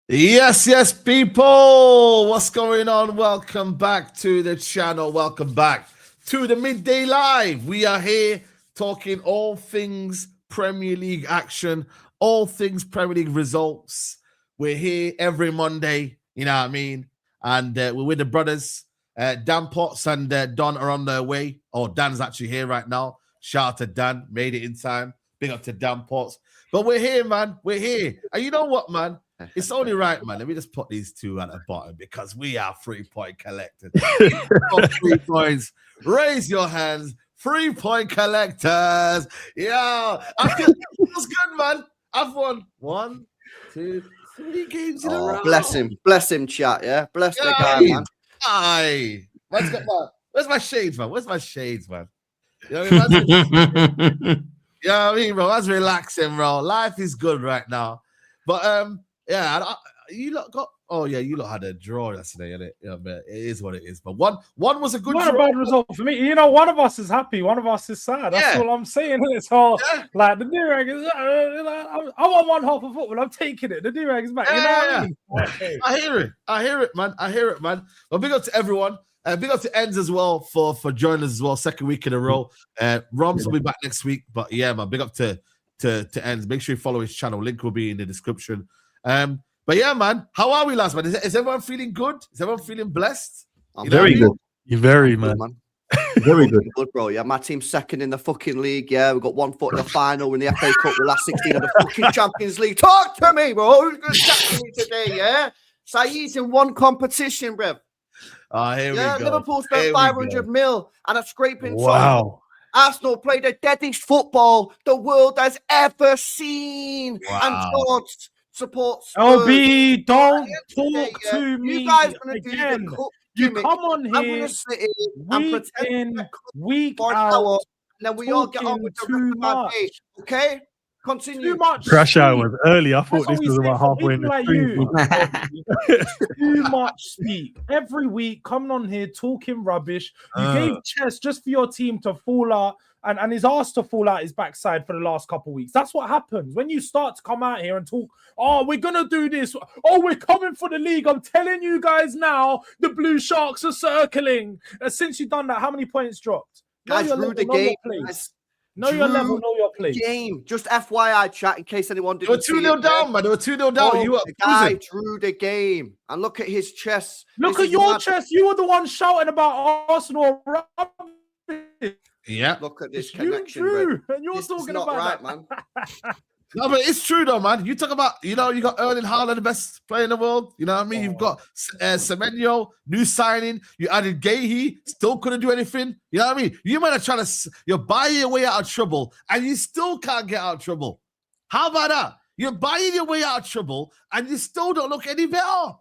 Yes, people. What's going on? Welcome back to the channel. Welcome back to the Midday Live. We are here talking all things Premier League action, all things Premier League results. We're here every Monday, you know what I mean? And we're with the brothers. Dan Potts and Don are on their way. Oh, Dan's actually here right now. Shout out to Dan. Made it in time. Big up to Dan Potts. But we're here, man. We're here. And you know what, man? It's only right, man. Let me just put these two at the bottom because we are 3-point collectors. 3 points. Raise your hands. 3-point collectors. Yeah. I feel it was good, man. I've won 1, 2, 3 games in a row. Bless him, chat. Yeah, bless the guy, man. Aye. Where's my shades, man? Where's my shades, man? You know what I mean? Yeah, I mean, bro, that's relaxing, bro. Life is good right now. But yeah, you lot got. Oh yeah, you lot had a draw yesterday, innit? Yeah, but it is what it is. But one was a good draw. Not a bad result for me. You know, one of us is happy, one of us is sad. That's all I'm saying. So like the Durag is. I want one half of football. I'm taking it. The Durag is back. You know what I mean? I hear it, man. Well, big up to everyone. Big up to Ends as well for joining us as well. Second week in a row. Roms will be back next week. But yeah, man, big up to Ends. Make sure you follow his channel. Link will be in the description. But yeah, man, how are we, lads, man? Is everyone feeling good? Is everyone feeling blessed? I'm very good. You're very, man. Very good. Good, bro. Yeah, my team's second in the fucking league. Yeah, we've got 1 foot in the final in the FA Cup, the last 16 of the fucking Champions League. Talk to me, bro. Who's going to chat to me today, yeah? Saeed's in one competition, bruv. Here we go. Liverpool spent 500 mil and a scraping. Wow. Arsenal played the deadest football the world has ever seen. Wow. And George supports LB, don't talk to me. You guys gonna again. do the You come on here week in, week out, and then we all get on with the too much. day. Okay? Continue. Too much. Crash hour was early. I thought this was about halfway in the like stream. Too much speak. Every week, coming on here talking rubbish. You gave chess just for your team to fall out and he's asked to fall out his backside for the last couple of weeks. That's what happens when you start to come out here and talk. Oh, we're gonna do this. Oh, we're coming for the league. I'm telling you guys now, the Blue Sharks are circling. Since you've done that, how many points dropped? Guys, through the game. Know your level, know your place. Game. Just FYI, chat, in case anyone didn't. They were 2-0 down, man. They were 2-0 down. You were the guy drew the game. And look at his chest. Look at your chest. You were the one shouting about Arsenal. Yeah. Look at this You connection, drew, bro. and you're This talking is not about right, that. man. No, but it's true though, man. You talk about, you got Erling Haaland, the best player in the world. You know what I mean? You've got Semenyo, new signing. You added Gahey, still couldn't do anything. You know what I mean? You might have tried to, you're buying your way out of trouble, and you still can't get out of trouble. How about that? You're buying your way out of trouble, and you still don't look any better.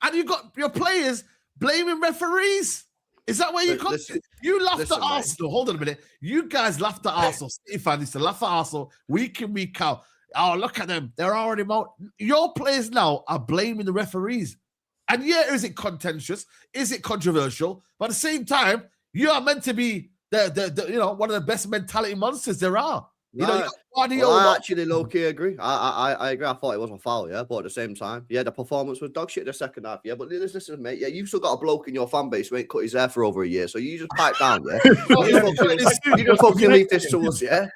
And you got your players blaming referees. Is that where you come? You laughed at Arsenal. Hold on a minute. You guys laughed at Arsenal. City fans used to laugh at Arsenal week in, week out. Oh, look at them. They're already out. Your players now are blaming the referees. And yeah, is it contentious? Is it controversial? But at the same time, you are meant to be the one of the best mentality monsters there are. I actually low-key agree. I agree. I thought it was a foul, yeah, but at the same time, yeah, the performance was dog shit in the second half, yeah. But listen, mate, yeah, you've still got a bloke in your fan base who ain't cut his hair for over a year, so you just pipe down, yeah. You just fucking leave this to us, yeah.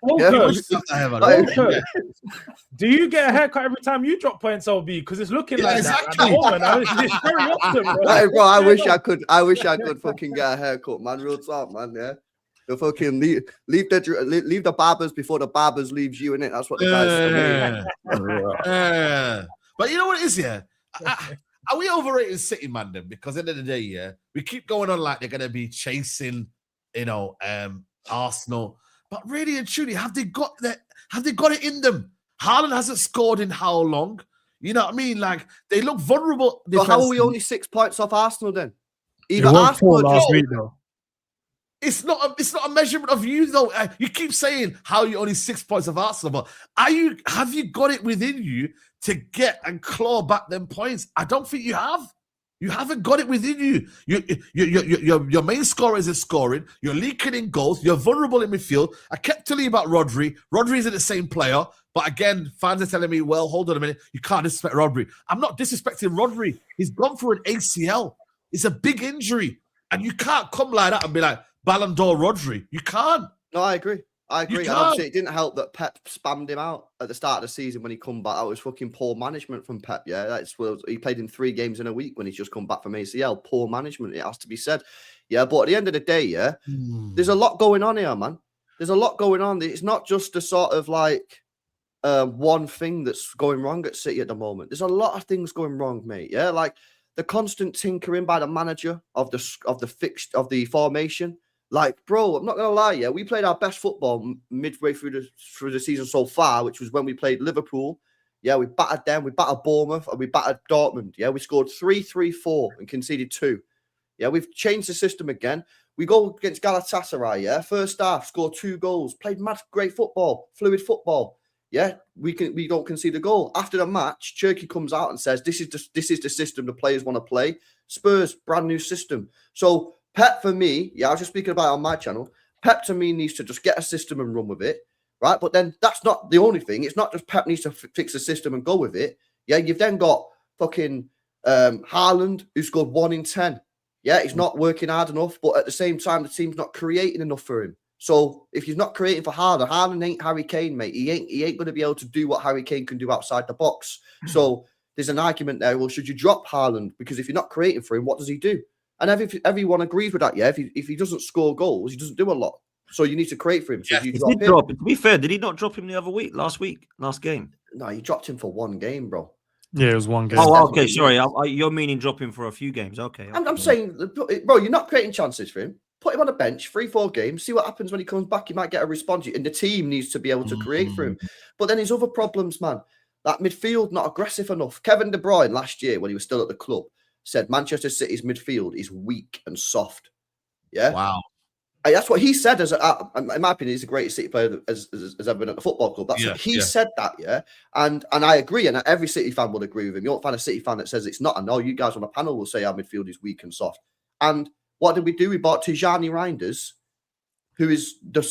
Do you get a haircut every time you drop points, LB? Because it's looking like exactly. It's very often, bro. Bro, I wish I could fucking get a haircut, man. Real talk, man. Yeah. You fucking leave the barbers before the barbers leaves you, in it. That's what the guys say. But you know what it is, yeah? Are we overrating City, man, then? Because at the end of the day, yeah, we keep going on like they're gonna be chasing, Arsenal. But really and truly, have they got it in them? Haaland hasn't scored in how long? You know what I mean? Like they look vulnerable. So how are we only 6 points off Arsenal then? Either Arsenal or last week, though. It's not a measurement of you though. You keep saying how you're only 6 points of Arsenal, but have you got it within you to get and claw back them points? I don't think you have. You haven't got it within you. Your main scorer isn't scoring. You're leaking in goals. You're vulnerable in midfield. I kept telling you about Rodri. Rodri isn't the same player. But again, fans are telling me, well, hold on a minute, you can't disrespect Rodri. I'm not disrespecting Rodri. He's gone through an ACL. It's a big injury. And you can't come like that and be like, Ballon d'Or Rodri. You can't. No, I agree. And obviously it didn't help that Pep spammed him out at the start of the season when he come back. That was fucking poor management from Pep, yeah. He played in 3 games in a week when he's just come back from ACL. Poor management, it has to be said. Yeah, but at the end of the day, yeah, there's a lot going on here, man. There's a lot going on. It's not just a sort of like one thing that's going wrong at City at the moment. There's a lot of things going wrong, mate. Yeah, like the constant tinkering by the manager of the formation. Like, bro, I'm not gonna lie, yeah, we played our best football midway through the season so far, which was when we played Liverpool. Yeah, we battered them, we battered Bournemouth, and we battered Dortmund. Yeah, we scored 3-3-4 and conceded 2. Yeah, we've changed the system again. We go against Galatasaray, yeah, first half, scored 2 goals, played great football, fluid football. Yeah, we don't concede a goal. After the match, Cherky comes out and says, this is the system the players want to play. Spurs, brand new system. So Pep, for me, yeah, I was just speaking about it on my channel. Pep, to me, needs to just get a system and run with it, right? But then that's not the only thing. It's not just Pep needs to fix the system and go with it. Yeah, you've then got fucking Haaland, who scored 1 in 10. Yeah, he's not working hard enough, but at the same time, the team's not creating enough for him. So if he's not creating for Haaland ain't Harry Kane, mate. He ain't going to be able to do what Harry Kane can do outside the box. So there's an argument there. Well, should you drop Haaland? Because if you're not creating for him, what does he do? And everyone agrees with that, yeah. If he doesn't score goals, he doesn't do a lot. So you need to create for him. So you drop him. To be fair, did he not drop him the other week, last game? No, you dropped him for 1 game, bro. Yeah, it was 1 game. Oh, okay. Sorry. You're meaning drop him for a few games. Okay. I'm saying, bro, you're not creating chances for him. Put him on a bench, 3-4 games, see what happens when he comes back. He might get a response. And the team needs to be able to create for him. But then his other problems, man. That midfield, not aggressive enough. Kevin De Bruyne last year, when he was still at the club, said Manchester City's midfield is weak and soft. Yeah. Wow. That's what he said. In my opinion, he's the greatest City player as ever been at the football club. That's what he said that, yeah. And I agree, and every City fan would agree with him. You won't find a City fan that says it's not. I know you guys on the panel will say our midfield is weak and soft. And what did we do? We bought Tijani Reinders, who is a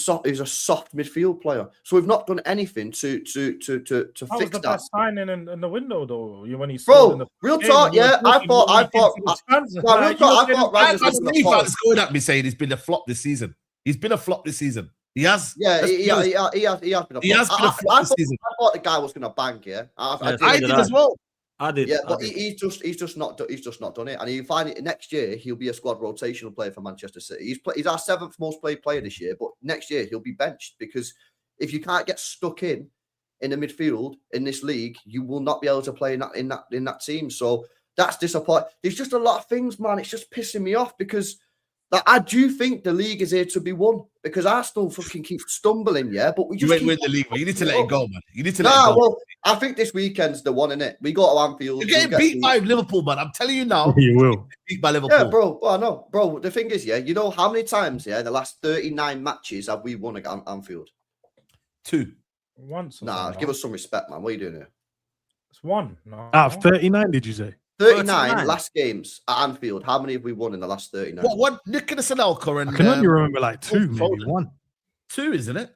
soft midfield player. So we've not done anything to fix that. Was the best signing in the window, though. When he real talk, yeah. I thought Reinders going at me saying he's been a flop this season. He's been a flop this season. He has. Yeah, he has been a flop. He has been a flop this season. I thought the guy was going to bank. Yeah, I did as well. I did. Yeah, but he's just not done it. And you find it next year he'll be a squad rotational player for Manchester City. He's our 7th most played player this year, but next year he'll be benched because if you can't get stuck in the midfield in this league, you will not be able to play in that team. So that's disappointing. There's just a lot of things, man. It's just pissing me off because I do think the league is here to be won because Arsenal fucking keep stumbling, yeah. But we just win the league, but you need to let it go, man. You need to let it go. Well, I think this weekend's the one, innit? We go to Anfield. You're getting beat by Liverpool, man. I'm telling you now. You will. Beat by Liverpool. Yeah, bro. Well, no, bro. The thing is, yeah, you know how many times, yeah, in the last 39 matches have we won at Anfield? 2. Once. Nah, give us some respect, man. What are you doing here? It's 1. No. Out of 39, did you say? 39 last games at Anfield. How many have we won in the last 39? What Nicolas Anelka and I can only remember like 2, maybe 1. 2, isn't it?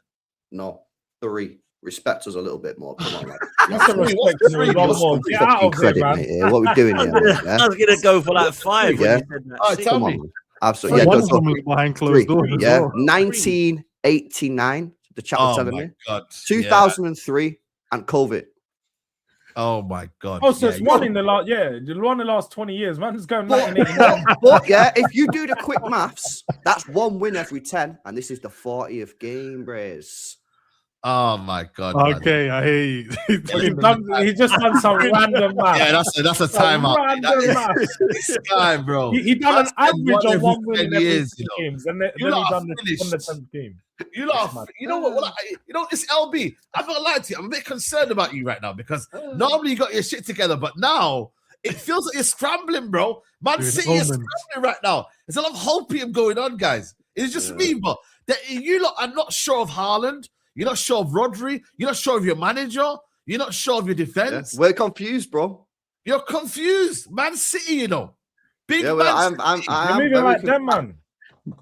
No, 3. Respect us a little bit more. Come on, man. That's a respect. Get out of there, man. Mate, what are we doing here? Mate, yeah? I was going to go for like 5. Yeah. Tell me. Absolutely. Yeah, one was behind closed doors. Yeah. Well. 1989. The chat was telling me. God. 2003 and COVID. Oh my God! Oh, so it's one in the last, one in the last 20 years. Man's going 1989. But yeah, if you do the quick maths, that's 1 win every 10, and this is the 40th game, Braze. Oh my God! Okay, I hear you. He just done some random math. Yeah, that's a timeout. This guy, bro. He done an average of 1 win in every years, games, and then he done this on the 10th game. You know what? It's LB. I'm not lying to you. I'm a bit concerned about you right now because normally you got your shit together, but now it feels like you're scrambling, bro. Man City is scrambling right now. There's a lot of hopium going on, guys. It's just me, but you lot are not sure of Haaland. You're not sure of Rodri. You're not sure of your manager. You're not sure of your defense. Yeah. We're confused, bro. You're confused. Man City, you know. Big Man City. I'm moving like them, man.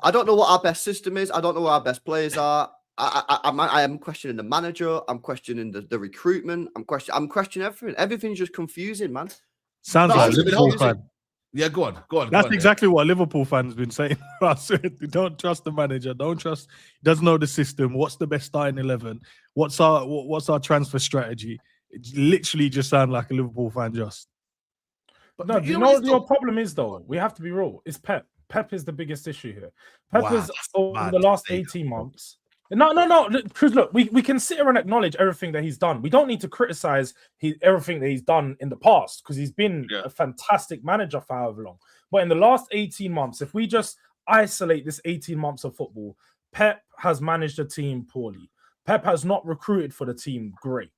I don't know what our best system is. I don't know what our best players are. I am questioning the manager. I'm questioning the recruitment. I'm questioning everything. Everything's just confusing, man. Sounds like a Liverpool fan. Yeah, go on. That's exactly what Liverpool fans been saying. Don't trust the manager. Don't trust. Doesn't know the system. What's the best starting 11? What's our transfer strategy? It literally just sounds like a Liverpool fan. Just. But no, you know what your problem is though? We have to be real. It's Pep. Pep is the biggest issue here. Pep is over the last 18 months. No. Because look, we can sit here and acknowledge everything that he's done. We don't need to criticize everything that he's done in the past because he's been a fantastic manager for however long. But in the last 18 months, if we just isolate this 18 months of football, Pep has managed the team poorly. Pep has not recruited for the team great.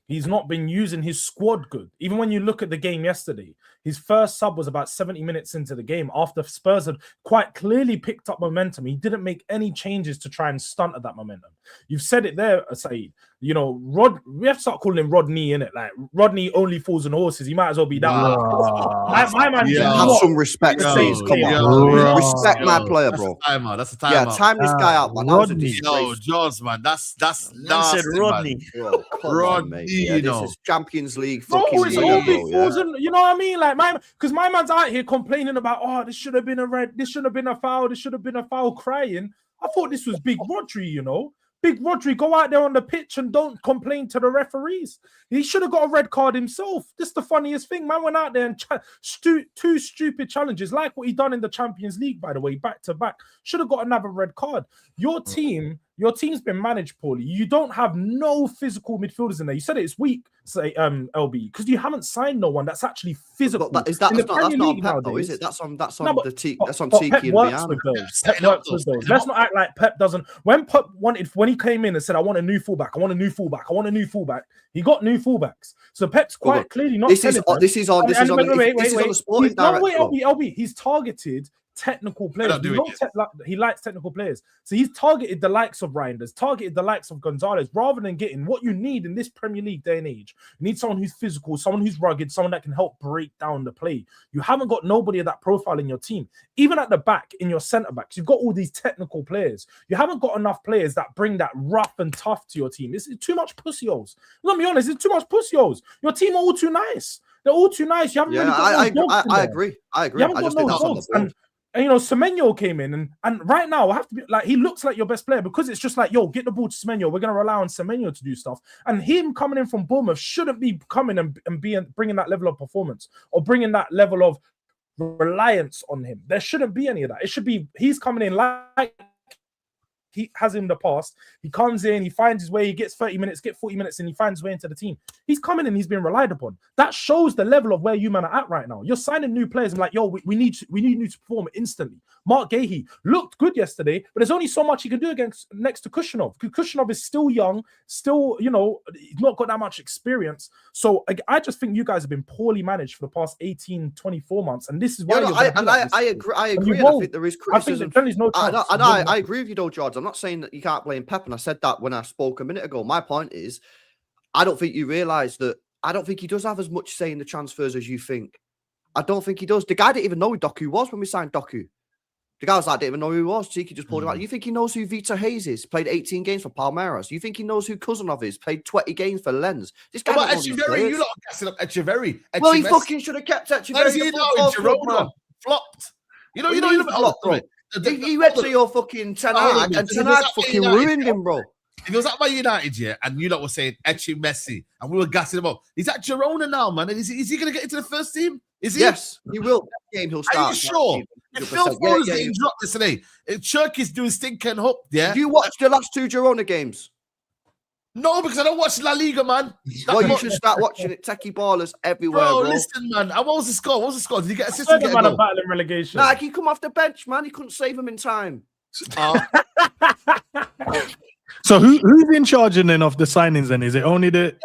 He's not been using his squad good. Even when you look at the game yesterday, his first sub was about 70 minutes into the game after Spurs had quite clearly picked up momentum. He didn't make any changes to try and stunt at that momentum. You've said it there, Saeed. You know, we have to start calling him Rodney, innit? Like, Rodney only falls on horses. He might as well be that. My man, have some respect, Saeed. Come on. Respect my player, bro. That's a timeout. Yeah, time this guy out, man. Rodney. Yo, Jaws, man. That's nasty, said Rodney. Bro, Rodney. Yeah, this is Champions League. Fucking it's all big falls on, you know what I mean? Like, because my man's out here complaining about, this should have been a red, this should have been a foul, this should have been a foul, crying. I thought this was Big Rodri, you know. Big Rodri, go out there on the pitch and don't complain to the referees. He should have got a red card himself. This is the funniest thing. Man went out there and two stupid challenges, like what he done in the Champions League, by the way, back to back. Should have got another red card. Your team's been managed poorly. You don't have no physical midfielders in there. You said it's weak, say LB, because you haven't signed no one that's actually physical. But that's not on Pep, though, is it? That's on Tiki and Bian. Let's not act like Pep doesn't. When Pep when he came in and said, "I want a new fullback. I want a new fullback. I want a new fullback," he got new fullbacks. So Pep's quite clearly not. This is on the Sporting Direct. LB, he's targeted technical players. He likes technical players. So he's targeted the likes of Reinders, targeted the likes of Gonzalez, rather than getting what you need in this Premier League day and age. You need someone who's physical, someone who's rugged, someone that can help break down the play. You haven't got nobody of that profile in your team. Even at the back, in your centre-backs, you've got all these technical players. You haven't got enough players that bring that rough and tough to your team. It's too much pussy-holes. I'm going to be honest, it's too much pussy-holes. Your team are all too nice. They're all too nice. You haven't really got I agree. I just think that's on the board. And you know, Semenyo came in, and right now I have to be like, he looks like your best player because it's just like, yo, get the ball to Semenyo. We're gonna rely on Semenyo to do stuff. And him coming in from Bournemouth shouldn't be coming and bringing that level of performance or bringing that level of reliance on him. There shouldn't be any of that. It should be he's coming in like he has in the past. He comes in, he finds his way, he gets 30 minutes, get 40 minutes, and he finds his way into the team. He's coming in, he's been relied upon. That shows the level of where you man are at right now. You're signing new players. I'm like, yo, we need you to perform instantly. Mark Gahey looked good yesterday, but there's only so much he can do next to Kushinov. Kushinov is still young, still, you know, he's not got that much experience. So I just think you guys have been poorly managed for the past 18, 24 months. And this is why I agree. I think there is criticism. I agree with you though, George. I'm not saying that you can't blame Pep, and I said that when I spoke a minute ago. My point is, I don't think you realise that. I don't think he does have as much say in the transfers as you think. I don't think he does. The guy didn't even know who Doku was when we signed Doku. The guy was like, I didn't even know who he was. Tiki just pulled him out. You think he knows who Vitor Hayes is? Played 18 games for Palmeiras. You think he knows who Cousinov is? Played 20 games for Lens. This guy Echeverri, you lot are gassing up Echeverri. Well, he fucking should have kept Echeverri. Girona flopped. You know, flopped, bro. He went to your fucking Ten Hag, and Ten Hag fucking ruined him, bro. He was at Man United, yeah, and you lot were saying Echi Messi, and we were gassing him up. He's at Girona now, man. And is he going to get into the first team? Is he? Yes, he will. That game he'll start. Are you sure? If Phil Foden's getting dropped yesterday, if Cherky's doing stinking hook, yeah. Do you watch the last two Girona games? No, because I don't watch La Liga, man. Well, you should start watching it. Techie ballers everywhere, bro. Listen, man. What was the score? What was the score? Did he get assist? Man are battling relegation. Nah, he come off the bench, man. He couldn't save him in time. So who's in charge then of the signings? Then is it only the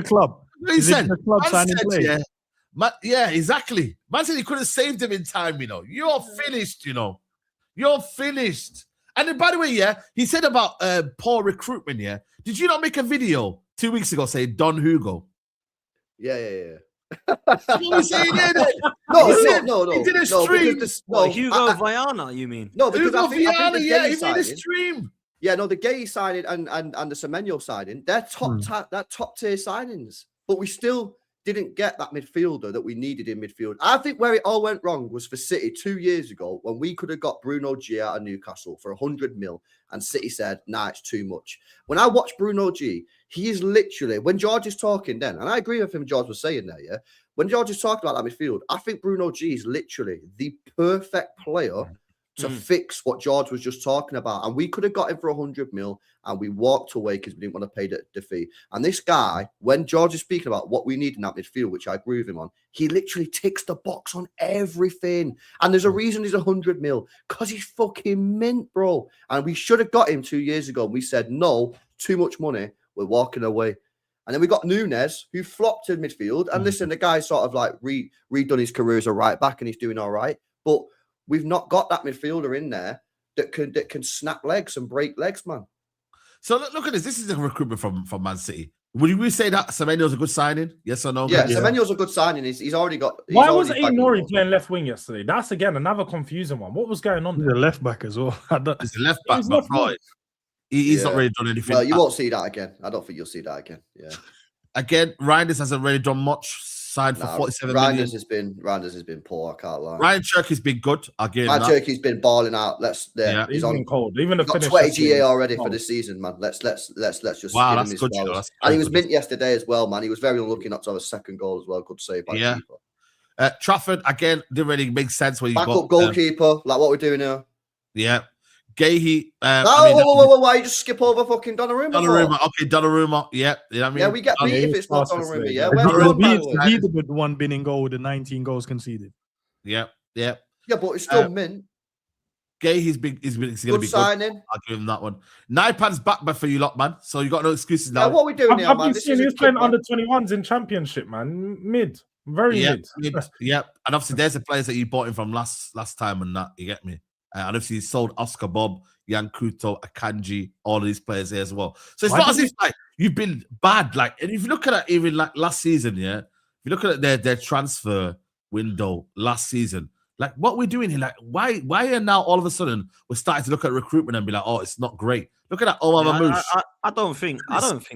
club? Is it the club signing players? Yeah, exactly. Man said he could have saved him in time. You know, you're finished. You know, you're finished. And then, by the way, yeah, he said about poor recruitment. Yeah, did you not make a video 2 weeks ago saying Don Hugo? Yeah. What was he saying? No. He did a stream. Hugo Viana, you mean? No, because Hugo I think Viana, the yeah, he signing, made a stream. Yeah, no, the Gay signing and the Semenyo signing, they're top tier signings, but we still didn't get that midfielder that we needed in midfield. I think where it all went wrong was for City 2 years ago when we could have got Bruno G out of Newcastle for 100 mil and City said, nah, it's too much. When I watch Bruno G, he is literally, when George is talking then, and I agree with him, George was saying there, yeah, when George is talking about that midfield, I think Bruno G is literally the perfect player to fix what George was just talking about. And we could have got him for 100 mil and we walked away because we didn't want to pay the fee. And this guy, when George is speaking about what we need in that midfield, which I agree with him on, he literally ticks the box on everything. And there's a reason he's 100 mil, because he's fucking mint, bro. And we should have got him 2 years ago. And we said, no, too much money. We're walking away. And then we got Nunes, who flopped in midfield. And listen, the guy's sort of like redone his career as a right back and he's doing all right. But we've not got that midfielder in there that can snap legs and break legs, man. So look at this. This is a recruitment from Man City. Would we say that Semenyo's a good signing? Yes or no? Yeah, Semenyo's a good signing. He's already got. Why was Nori playing left wing yesterday? That's again another confusing one. What was going on there? He's a left back as well. He's a left back, but right. He's not really done anything. Well, you won't see that again. I don't think you'll see that again. Yeah. Again, Reinders hasn't really done much. Signed for 47 million. Reinders has been poor. I can't lie. Ryan Cherky's been good. Ryan Cherky's been balling out. He's on cold. Even the got 20 GA already for this season, man. Let's just wow, that's good. And he was mint yesterday as well, man. He was very unlucky not to have a second goal as well. Good save by the keeper. Trafford again didn't really make sense when you got backup goalkeeper, like what we're doing here. Yeah. Gahey. Why you just skip over fucking Donnarumma? Okay, Donnarumma. Yeah, you know what I mean? Yeah, we get beat if it's not Donnarumma. Yeah, he's the one been in goal with the 19 goals conceded. Yeah. Yeah, but it's still mint. Gahey's going to be good. Signing. I'll give him that one. Nipan's back for you lot, man. So you got no excuses now. Yeah, what are we doing here, man? I've been seeing he was playing under 21s in Championship, man. Very mid. Yeah, and obviously there's the players that you bought him from last time and that. You get me? And obviously he sold Oscar Bob, Yankuto, Akanji, all of these players there as well. So it's not as if like you've been bad. Like, and if you look at it, even like last season, yeah, if you look at their transfer window last season, like what we're doing here, like why are now all of a sudden we're starting to look at recruitment and be like, oh, it's not great. Look at that Omar Mamouche. I don't think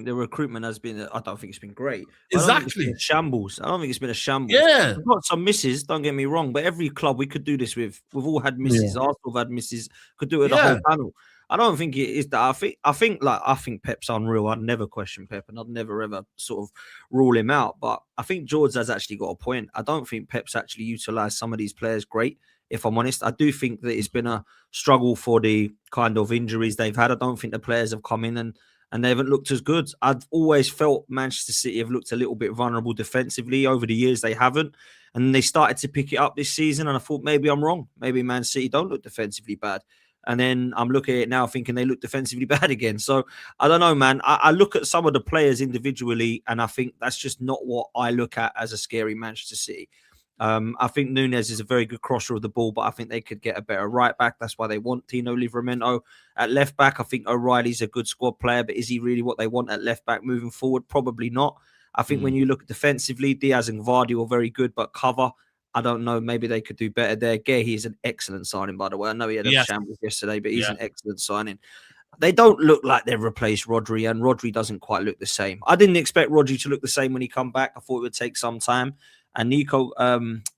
the recruitment has been. I don't think it's been great. Exactly. Shambles. I don't think it's been a shambles. Yeah. We've got some misses. Don't get me wrong, but every club we could do this with. We've all had misses. Yeah. Arsenal have had misses. Could do it with the whole panel. I don't think it is that. I think Pep's unreal. I'd never question Pep, and I'd never ever sort of rule him out. But I think George has actually got a point. I don't think Pep's actually utilised some of these players great. If I'm honest, I do think that it's been a struggle for the kind of injuries they've had. I don't think the players have come in and they haven't looked as good. I've always felt Manchester City have looked a little bit vulnerable defensively. Over the years, they haven't. And they started to pick it up this season. And I thought maybe I'm wrong. Maybe Man City don't look defensively bad. And then I'm looking at it now thinking they look defensively bad again. So I don't know, man. I look at some of the players individually, and I think that's just not what I look at as a scary Manchester City. I think Nunes is a very good crosser of the ball, but I think they could get a better right back. That's why they want Tino Livramento at left back. I think O'Reilly's a good squad player, but is he really what they want at left back moving forward? Probably not. I think when you look defensively, Diaz and Vardy are very good, but cover, I don't know. Maybe they could do better there. Gahey is an excellent signing, by the way. I know he had a shambles yesterday, but he's an excellent signing. They don't look like they've replaced Rodri, and Rodri doesn't quite look the same. I didn't expect Rodri to look the same when he come back. I thought it would take some time. And Nico,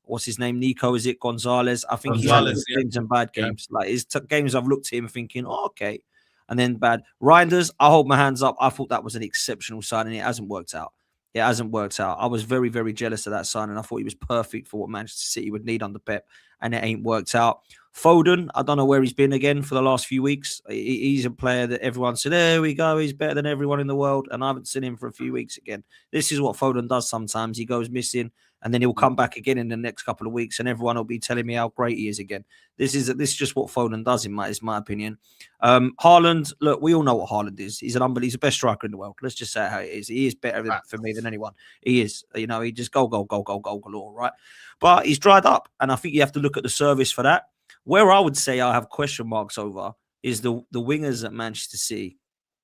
what's his name? Nico, is it Gonzalez? I think he's had good games and bad games. Like his games, I've looked at him thinking, oh, okay. And then bad. Reinders, I hold my hands up. I thought that was an exceptional signing. It hasn't worked out. I was very, very jealous of that signing. I thought he was perfect for what Manchester City would need under Pep, and it ain't worked out. Foden, I don't know where he's been again for the last few weeks. He's a player that everyone said, there we go, he's better than everyone in the world, and I haven't seen him for a few weeks again. This is what Foden does sometimes. He goes missing, and then he'll come back again in the next couple of weeks, and everyone will be telling me how great he is again. This is just what Foden does, is my opinion. Haaland, look, we all know what Haaland is. He's the best striker in the world. Let's just say how it is. He is better for me than anyone. He is. He just goal galore, right? But he's dried up, and I think you have to look at the service for that. Where I would say I have question marks over is the wingers at Manchester City,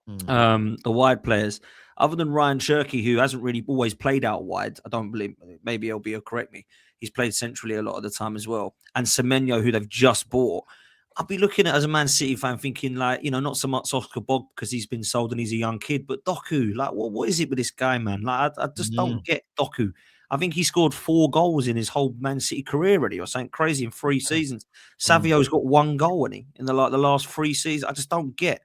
the wide players. Other than Ryan Cherky, who hasn't really always played out wide, I don't believe, maybe LB will correct me, he's played centrally a lot of the time as well. And Semenyo, who they've just bought. I'll be looking at it as a Man City fan thinking like, not so much Oscar Bog because he's been sold and he's a young kid, but Doku, like what is it with this guy, man? Like I just don't get Doku. I think he scored 4 goals in his whole Man City career already or something crazy in 3 seasons. Savio's got 1 goal in the last 3 seasons. I just don't get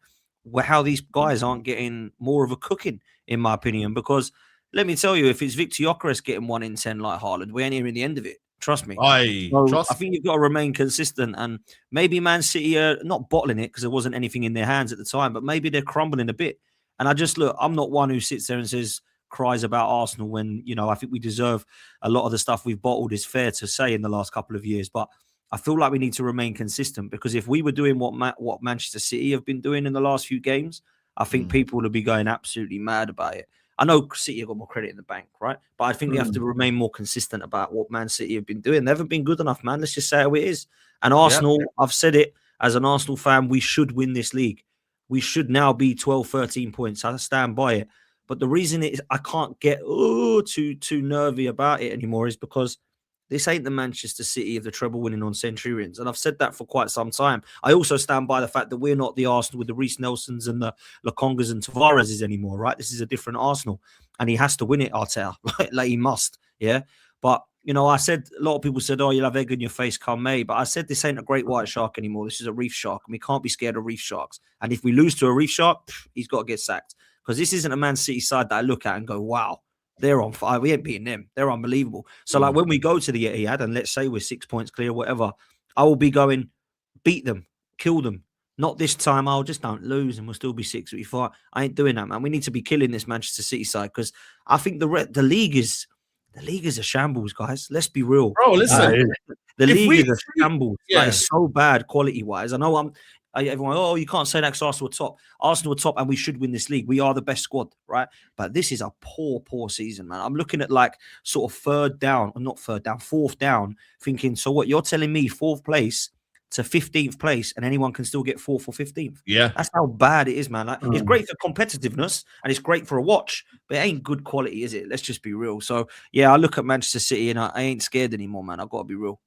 how these guys aren't getting more of a cooking, in my opinion, because let me tell you, if it's Victor Gyökeres getting 1 in 10 like Haaland, we ain't hearing the end of it. Trust me. I think you've got to remain consistent, and maybe Man City are not bottling it because there wasn't anything in their hands at the time, but maybe they're crumbling a bit. And I'm not one who sits there and cries about Arsenal when, I think we deserve a lot of the stuff we've bottled, is fair to say, in the last couple of years. But I feel like we need to remain consistent, because if we were doing what Manchester City have been doing in the last few games, I think people would be going absolutely mad about it. I know City have got more credit in the bank, right? But I think they have to remain more consistent about what Man City have been doing. They haven't been good enough, man. Let's just say how it is. And Arsenal, I've said it as an Arsenal fan, we should win this league. We should now be 12, 13 points. I stand by it. But the reason I can't get too nervy about it anymore is because this ain't the Manchester City of the treble winning on Centurions. And I've said that for quite some time. I also stand by the fact that we're not the Arsenal with the Reece Nelsons and the Lokongas and Tavares anymore, right? This is a different Arsenal. And he has to win it, Arteta. Like he must, yeah? But, I said, a lot of people said, oh, you'll have egg in your face come May. But I said this ain't a great white shark anymore. This is a reef shark. And we can't be scared of reef sharks. And if we lose to a reef shark, he's got to get sacked. Because this isn't a Man City side that I look at and go, wow, they're on fire. We ain't beating them. They're unbelievable. So, like, when we go to the Etihad and let's say we're 6 points clear, whatever, I will be going, beat them, kill them. Not this time. I'll just don't lose and we'll still be 6 or 5. I ain't doing that, man. We need to be killing this Manchester City side, because I think the league is a shambles, guys. Let's be real. Bro, listen. The league is a shambles. Yeah. Like, it's so bad quality-wise. I know everyone, you can't say that because Arsenal are top. Arsenal are top and we should win this league. We are the best squad, right? But this is a poor season, man. I'm looking at like sort of fourth down, thinking, so what? You're telling me 4th place to 15th place and anyone can still get 4th or 15th? Yeah. That's how bad it is, man. Like, it's great for competitiveness and it's great for a watch, but it ain't good quality, is it? Let's just be real. So, yeah, I look at Manchester City and I ain't scared anymore, man. I've got to be real.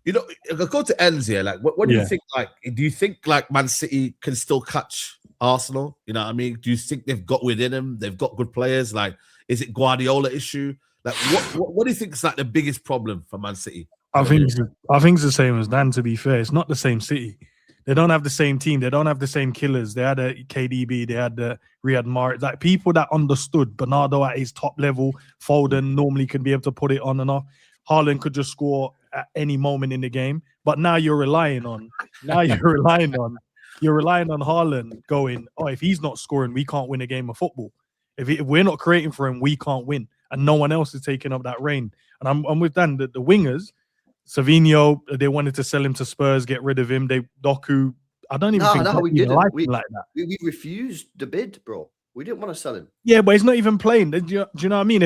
I'll go to ends here. Like, what do you think? Like, do you think like Man City can still catch Arsenal? You know what I mean? Do you think they've got within them? They've got good players. Like, is it Guardiola issue? Like, what do you think is like the biggest problem for Man City? I think it's the same as Dan. To be fair, it's not the same City. They don't have the same team. They don't have the same killers. They had a KDB. They had the Riyad Mahrez. Like, people that understood Bernardo at his top level. Foden normally can be able to put it on and off. Haaland could just score at any moment in the game, but now you're relying on Haaland going, if he's not scoring, we can't win a game of football. If we're not creating for him, we can't win, and no one else is taking up that reign. And I'm with Dan. The wingers, Savinho, they wanted to sell him to Spurs, get rid of him. Doku, I don't even think we didn't like that. We refused the bid, bro. We didn't want to sell him. Yeah, but he's not even playing. Do you know what I mean?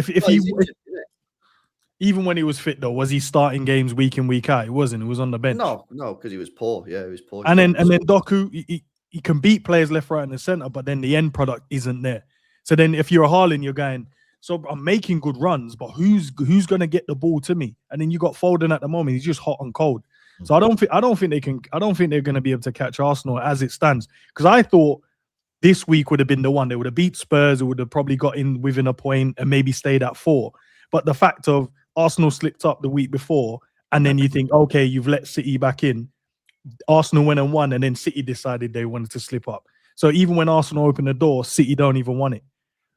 Even when he was fit, though, was he starting games week in, week out? He wasn't. He was on the bench. No, because he was poor. Yeah, he was poor. And then Doku, he can beat players left, right, and the center, but then the end product isn't there. So then, if you're a Haaland, you're going, so I'm making good runs, but who's going to get the ball to me? And then you got Foden at the moment. He's just hot and cold. So I don't think they're going to be able to catch Arsenal as it stands. Because I thought this week would have been the one. They would have beat Spurs. It would have probably got in within a point and maybe stayed at 4. But the fact of Arsenal slipped up the week before, and then you think, okay, you've let City back in. Arsenal went and won, and then City decided they wanted to slip up. So even when Arsenal opened the door, City don't even want it.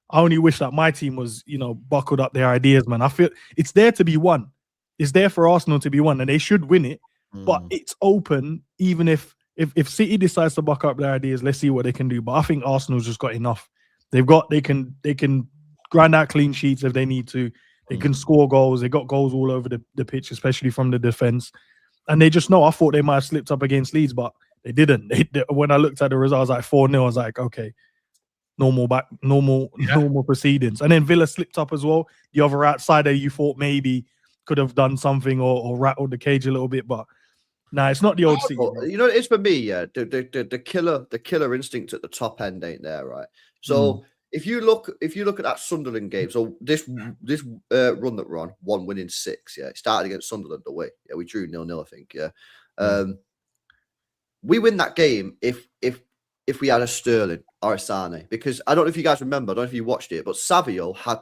I only wish that my team was, buckled up their ideas, man. I feel it's there to be won. It's there for Arsenal to be won, and they should win it. But it's open, even if City decides to buck up their ideas, let's see what they can do. But I think Arsenal's just got enough. They can grind out clean sheets if they need to. They can score goals. They got goals all over the pitch, especially from the defense. And they just know. I thought they might have slipped up against Leeds, but they didn't. When I looked at the result, I was like 4-0. I was like, okay, normal proceedings. And then Villa slipped up as well. The other outsider you thought maybe could have done something or rattled the cage a little bit, but it's not the old City. It's for me, the killer instinct at the top end ain't there, right? So if you look at that Sunderland game, so this run that we're on, 1 winning 6, it started against Sunderland away. Yeah, we drew 0-0, I think. we win that game if we had a Sterling or a Sane, because I don't know if you guys remember, I don't know if you watched it, but Savio had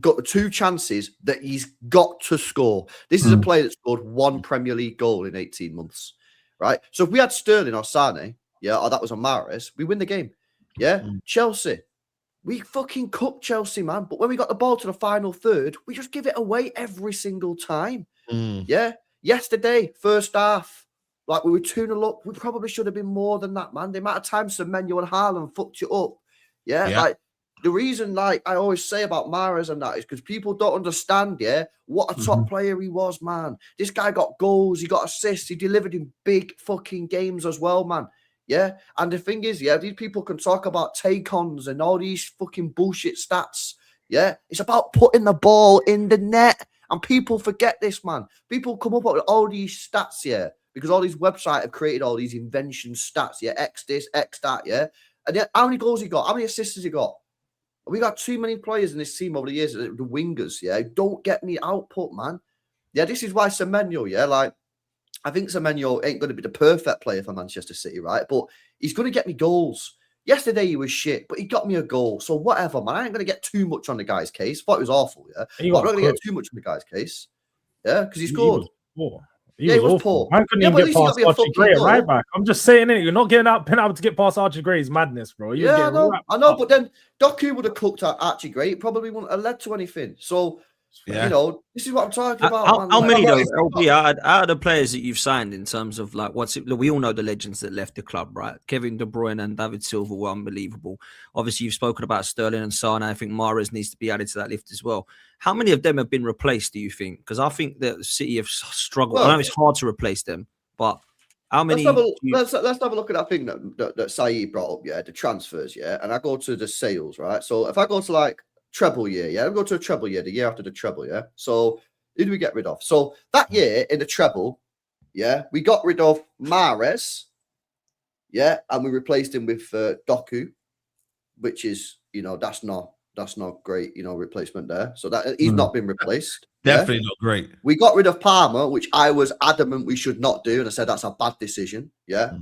got 2 chances that he's got to score. This is a player that scored 1 Premier League goal in 18 months, right? So if we had Sterling or Sane, or that was on Mahrez, we win the game. Chelsea, we fucking cooked Chelsea, man. But when we got the ball to the final third, we just give it away every single time. Yesterday, first half, like we were 2-0 up. We probably should have been more than that, man. The amount of times Semenyo and Haaland fucked you up. Like the reason, like I always say about Mahrez and that is because people don't understand, what a top player he was, man. This guy got goals, he got assists, he delivered in big fucking games as well, man. And the thing is, these people can talk about take-ons and all these fucking bullshit stats. It's about putting the ball in the net. And people forget this, man. People come up with all these stats, because all these websites have created all these invention stats, X this, X that, And yet, how many goals he got? How many assists has he got? We got too many players in this team over the years, the wingers, don't get any output, man. This is why Semenyo, like, I think Semenyo ain't going to be the perfect player for Manchester City, right? But he's going to get me goals. Yesterday he was shit, but he got me a goal. So whatever, man. I ain't going to get too much on the guy's case. Thought it was awful, But I'm not going to get too much on the guy's case, because he scored. He was poor. Man couldn't even get past Archie Gray right back. I'm just saying it. You're not getting out penalty to get past Archie Gray is madness, bro. I know. But then Doku would have cooked at Archie Gray. It probably wouldn't have led to anything. So, this is what I'm talking about. How many though, LB, out of the players that you've signed in terms of like we all know the legends that left the club, right? Kevin De Bruyne and David Silva were unbelievable. Obviously, you've spoken about Sterling and Sane. I think Mahrez needs to be added to that list as well. How many of them have been replaced, do you think? Because I think that City have struggled. I know it's hard to replace them, but how many? Let's have a look at that thing that Saeed brought up, the transfers, and I go to the sales, right? So if I go to like treble year, I go to a treble year, the year after the treble, So who do we get rid of? So that year in the treble, we got rid of Mahrez, and we replaced him with Doku, which is, that's not great, replacement there. So that he's not been replaced. Definitely not great. We got rid of Palmer, which I was adamant we should not do, and I said that's a bad decision.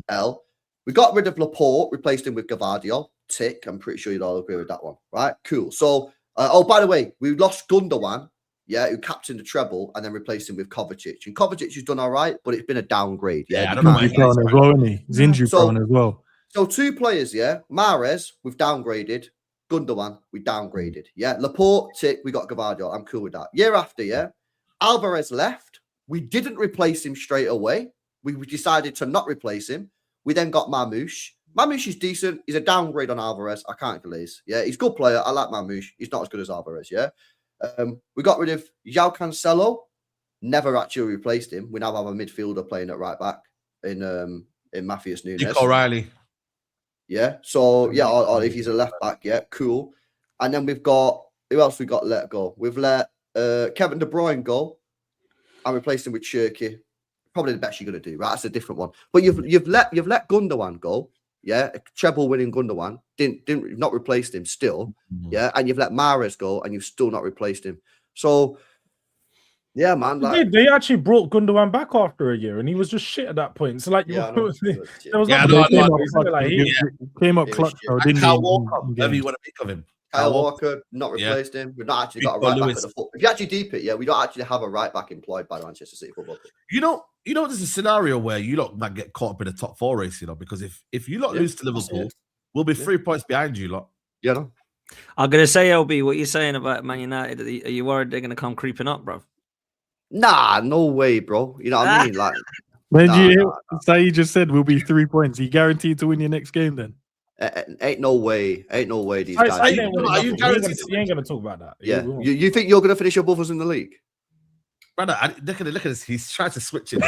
L. We got rid of Laporte, replaced him with Gvardiol. Tick. I'm pretty sure you'd all agree with that one, right? Cool. So, by the way, we lost Gundogan, who captained the treble, and then replaced him with Kovacic. And Kovacic has done all right, but it's been a downgrade. I don't know. He's injury prone as well. So 2 players, Mahrez, we've downgraded. Gundogan, we downgraded. Laporte, tick, we got Gvardiol. I'm cool with that. Year after, Alvarez left. We didn't replace him straight away. We decided to not replace him. We then got Mamouche. Mamouche is decent. He's a downgrade on Alvarez. I can't glaze. He's a good player. I like Mamouche. He's not as good as Alvarez, We got rid of João Cancelo. Never actually replaced him. We now have a midfielder playing at right back in Matthias Nunes. Nick O'Reilly. So or if he's a left back, cool. And then we've got who else we got let go? We've let Kevin De Bruyne go and replaced him with Cherky. Probably the best you're gonna do, right? That's a different one. But you've let Gundogan go, a treble winning Gundogan. Didn't not replaced him still, and you've let Mahrez go and you've still not replaced him. So man, like, they actually brought Gundogan back after a year, and he was just shit at that point. So like, came up clutch. Kyle Walker, whatever you want to make of him. Kyle Walker, not replaced him. We've not actually got a right back at the foot. If you actually deep it, we don't actually have a right back employed by the Manchester City Football Club. There's a scenario where you lot might get caught up in the top 4 race, because if you lot lose to Liverpool, we'll be 3 points behind you lot. I'm gonna say, LB, what you're saying about Man United? Are you worried they're gonna come creeping up, bro? Nah, no way, bro. You know what I mean? Like, when you say you just said we'll be 3 points, you guaranteed to win your next game then? Ain't no way. These guys. You ain't gonna talk about that. You think you're gonna finish above us in the league? Brother, look at this. He's trying to switch it.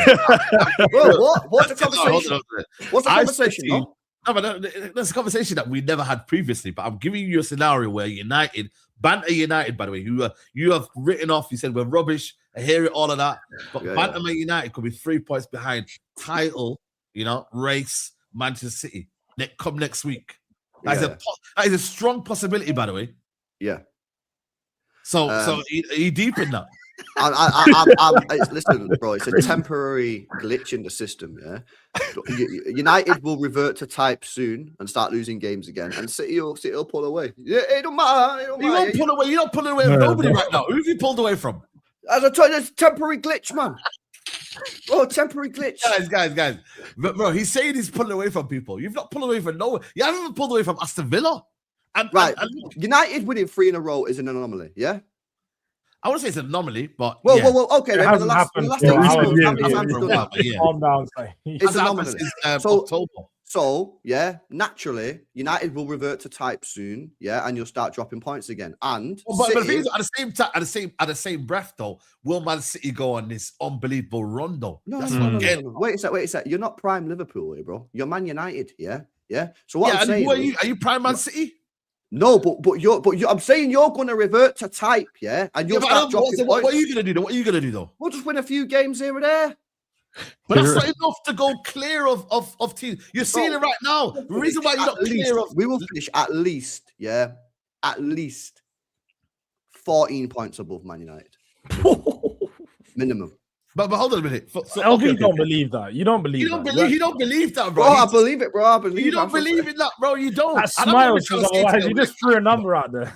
Bro, what's the conversation? What's the conversation? No, but there's a conversation that we never had previously. But I'm giving you a scenario where United, Banter United, by the way, who you have written off. You said we're rubbish. I hear it, all of that. But Banter United could be 3 points behind. Title, race, Manchester City. Come next week. That is a strong possibility, by the way. Yeah. So are you deep in that? Listen, bro, it's a temporary glitch in the system. Yeah, United will revert to type soon and start losing games again, and City will pull away. Yeah, it don't matter. You won't pull away. You're not pulling away from nobody right now. Who have you pulled away from? As I told you, it's a temporary glitch, man. Oh, temporary glitch. Guys. Bro, he's saying he's pulling away from people. You've not pulled away from no one. You haven't even pulled away from Aston Villa. And United winning 3 in a row is an anomaly, yeah? I want to say it's an anomaly, but well, okay. It Then, hasn't happened. Calm down, it's an anomaly. October. So, yeah, naturally, United will revert to type soon, yeah, and you'll start dropping points again. And but the thing is, at the same time, at the same breath, though, will Man City go on this unbelievable run, though? No. Wait a sec. You're not prime Liverpool, here, bro. You're Man United, yeah. So what I'm saying, are you prime Man City? No, but I'm saying you're going to revert to type, yeah, and you'll start dropping points. What are you going to do? What are you going to do, though? We'll just win a few games here or there. But that's not enough to go clear of teams. You're seeing it right now. The reason why you're not clear of... We will finish at least 14 points above Man United. Minimum. But hold on a minute. So, LV don't believe that. You don't believe that. You don't believe that, bro. I believe it, bro. I believe you don't believe in that, bro. You don't. That smile says otherwise. You just threw a number out there.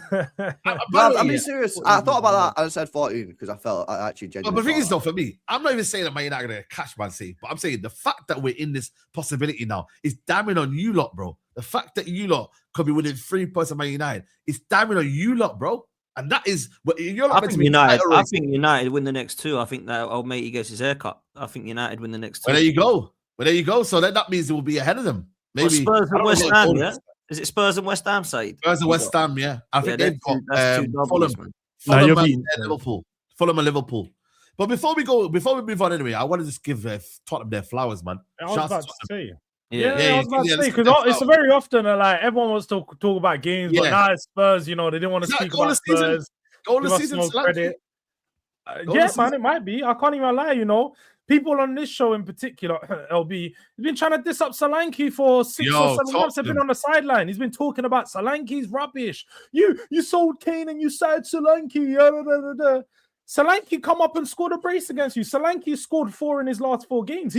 I'm being serious. I thought about that. I said 14 because I felt I actually genuinely. But the thing is, though, for me, I'm not even saying that Man United are going to catch Man City, but I'm saying the fact that we're in this possibility now is damning on you lot, bro. The fact that you lot could be winning 3 points of Man United is damning on you lot, bro. And that is what you're like. I think United win the next 2. I think that old matey gets his haircut. I think United win the next 2. Well, there you go. So then that means it will be ahead of them. Maybe Spurs and West Ham, yeah? Is it Spurs and West Ham, Saeed? Spurs and West Ham, yeah. I think they've got Fulham and Liverpool. Fulham and Liverpool. But before we move on anyway, I want to just give Tottenham their flowers, man. I was about to say. Yeah, I was about to say, because it's very often like everyone wants to talk about games, but now it's Spurs, they didn't want to speak about Spurs. Goal of the season, credit. Man, it might be. I can't even lie, People on this show in particular, LB, he's been trying to diss up Solanke for 6 or 7 months. He's been on the sideline. He's been talking about Solanke's rubbish. You sold Kane and you signed Solanke. Solanke come up and scored a brace against you. Solanke scored 4 in his last 4 games.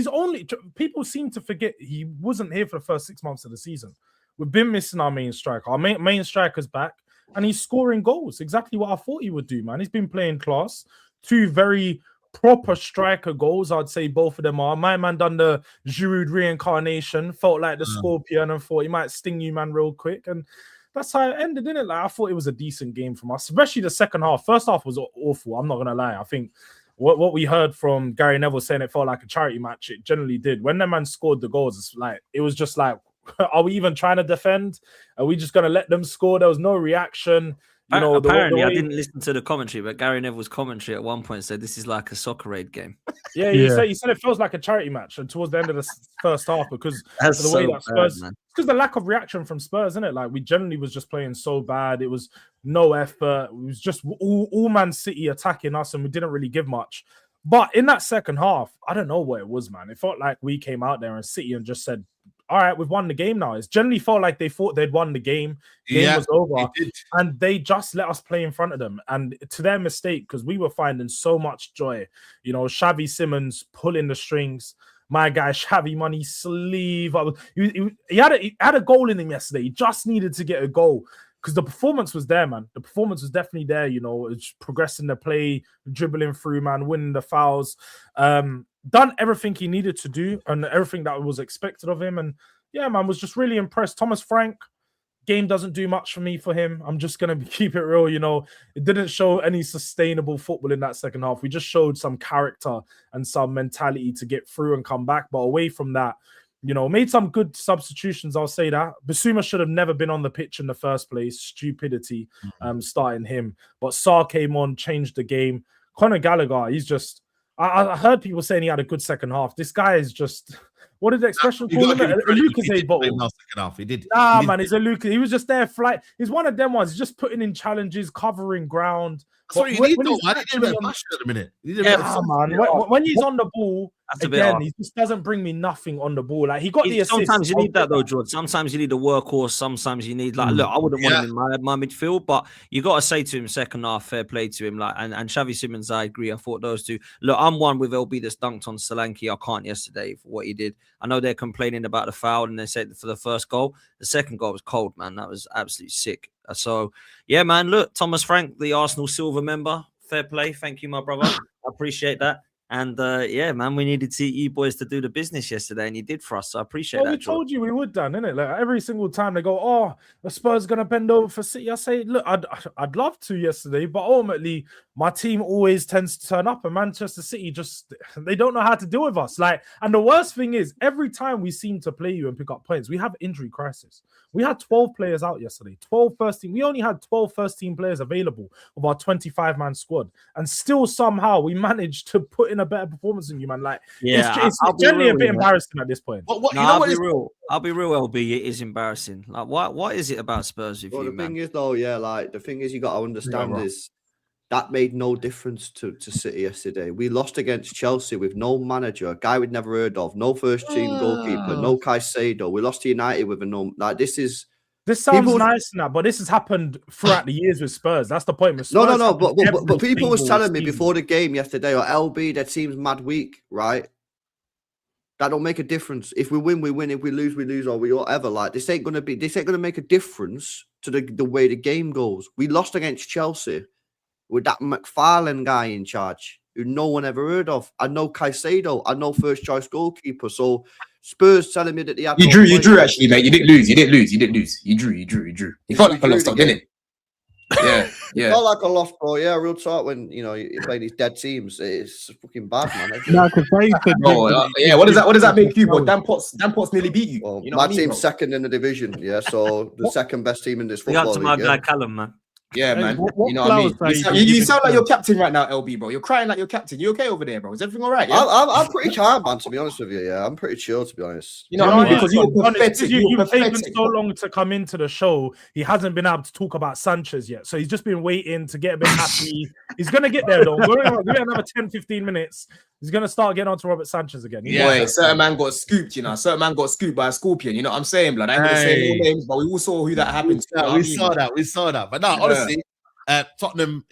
People seem to forget he wasn't here for the first 6 months of the season. We've been missing our main striker. Our main striker's back, and he's scoring goals. Exactly what I thought he would do, man. He's been playing class. 2 very proper striker goals, I'd say both of them are. My man done the Giroud reincarnation, felt like the Scorpion, and thought he might sting you, man, real quick. And that's how it ended, didn't it? Like, I thought it was a decent game from us, especially the second half. First half was awful. I'm not going to lie. I think what we heard from Gary Neville saying it felt like a charity match, it generally did. When the man scored the goals, it was just like, are we even trying to defend? Are we just going to let them score? There was no reaction. Apparently, I didn't listen to the commentary, but Gary Neville's commentary at one point said this is like a soccer aid game. Yeah, he said it feels like a charity match, and towards the end of the first half, because of the way that Spurs, because the lack of reaction from Spurs, isn't it? Like, we generally was just playing so bad. It was no effort. It was just all Man City attacking us, and we didn't really give much. But in that second half, I don't know what it was, man. It felt like we came out there and City and just said, all right, we've won the game now. It's generally felt like they thought they'd won the game. Game was over. And they just let us play in front of them. And to their mistake, because we were finding so much joy. Xavi Simons pulling the strings. My guy, Xavi Money, sleeve. He had a goal in him yesterday. He just needed to get a goal. Because the performance was there, man. The performance was definitely there, it's progressing the play, dribbling through, man, winning the fouls. Done everything he needed to do and everything that was expected of him. And yeah, man, was just really impressed. Thomas Frank, game doesn't do much for him. I'm just going to keep it real, It didn't show any sustainable football in that second half. We just showed some character and some mentality to get through and come back. But away from that, made some good substitutions, I'll say that. Basuma should have never been on the pitch in the first place. Stupidity starting him. But Sarr came on, changed the game. Conor Gallagher, he's just... I heard people saying he had a good second half. This guy is just... What did the expression call him? A Lucas bottle. He did. Man, he's a Lucas. He was just there. He's one of them ones. He's just putting in challenges, covering ground. Sorry, you need though, man. He did a bit of passion at the minute. Man. When he's on the ball again, he just doesn't bring me nothing on the ball. Like he got the assist. Sometimes you need that though, George. Sometimes you need a workhorse. Sometimes you need look. I wouldn't want him in my midfield, but you got to say to him second half, fair play to him. Like and Xavi Simons, I agree. I thought those two. Look, I'm one with LB that's dunked on Solanke. I can't yesterday for what he did. I know they're complaining about the foul, and they said for the first goal, the second goal was cold, man. That was absolutely sick. So yeah, man. Look, Thomas Frank, the Arsenal silver member. Fair play. Thank you, my brother. I appreciate that. And yeah, man, we needed you boys to do the business yesterday, and you did for us. So I appreciate that. We told you we would, done, innit? Like every single time they go, "Oh, the Spurs gonna bend over for City." I say, "Look, I'd love to yesterday, but ultimately, my team always tends to turn up, and Manchester City just they don't know how to deal with us." Like, and the worst thing is, every time we seem to play you and pick up points, we have injury crisis. We had 12 players out yesterday, 12 first team. We only had 12 first team players available of our 25-man squad, and still somehow we managed to put in a better performance than you, man. Like, it's generally a bit embarrassing at this point. I'll be real, LB. It is embarrassing. Like, what is it about Spurs with you, man? The thing is, though, the thing is, you got to understand is that made no difference to City yesterday. We lost against Chelsea with no manager, a guy we'd never heard of, no first team goalkeeper, no Caicedo. We lost to United with a no. Like this sounds nice now, but this has happened throughout the years with Spurs. That's the point. No. But people was telling me before the game yesterday, or LB, that seems mad weak, right? That don't make a difference. If we win, we win. If we lose, or whatever. Like this ain't gonna make a difference to the way the game goes. We lost against Chelsea with that McFarlane guy in charge, who no one ever heard of. I know Caicedo. I know first choice goalkeeper. So Spurs telling me that they had you drew actually, mate. You didn't lose. You drew. It felt like a loss, didn't it? Yeah. It felt like a loss, bro. Yeah, real talk. When you play these dead teams, it's fucking bad, man. What does that make you, bro? Dan Potts nearly beat you. Well, my team's second in the division. Yeah, so the second best team in this football league. To my guy Callum, man. Yeah, man. You know what I mean? You sound like your captain right now, LB, bro. You're crying like your captain. You okay over there, bro? Is everything all right? Yeah? I'm pretty calm, man, to be honest with you. Yeah, I'm pretty chill, to be honest. You know what I mean? Because you've taken so long to come into the show. He hasn't been able to talk about Sanchez yet. So he's just been waiting to get a bit happy. He's going to get there, though. We're going to another 10, 15 minutes. He's going to start getting on to Robert Sanchez again. Certain man got scooped, Certain man got scooped by a scorpion. You know what I'm saying, blood? I ain't going to say no names, but we all saw who that happened to. We saw that. But no, honestly, Tottenham,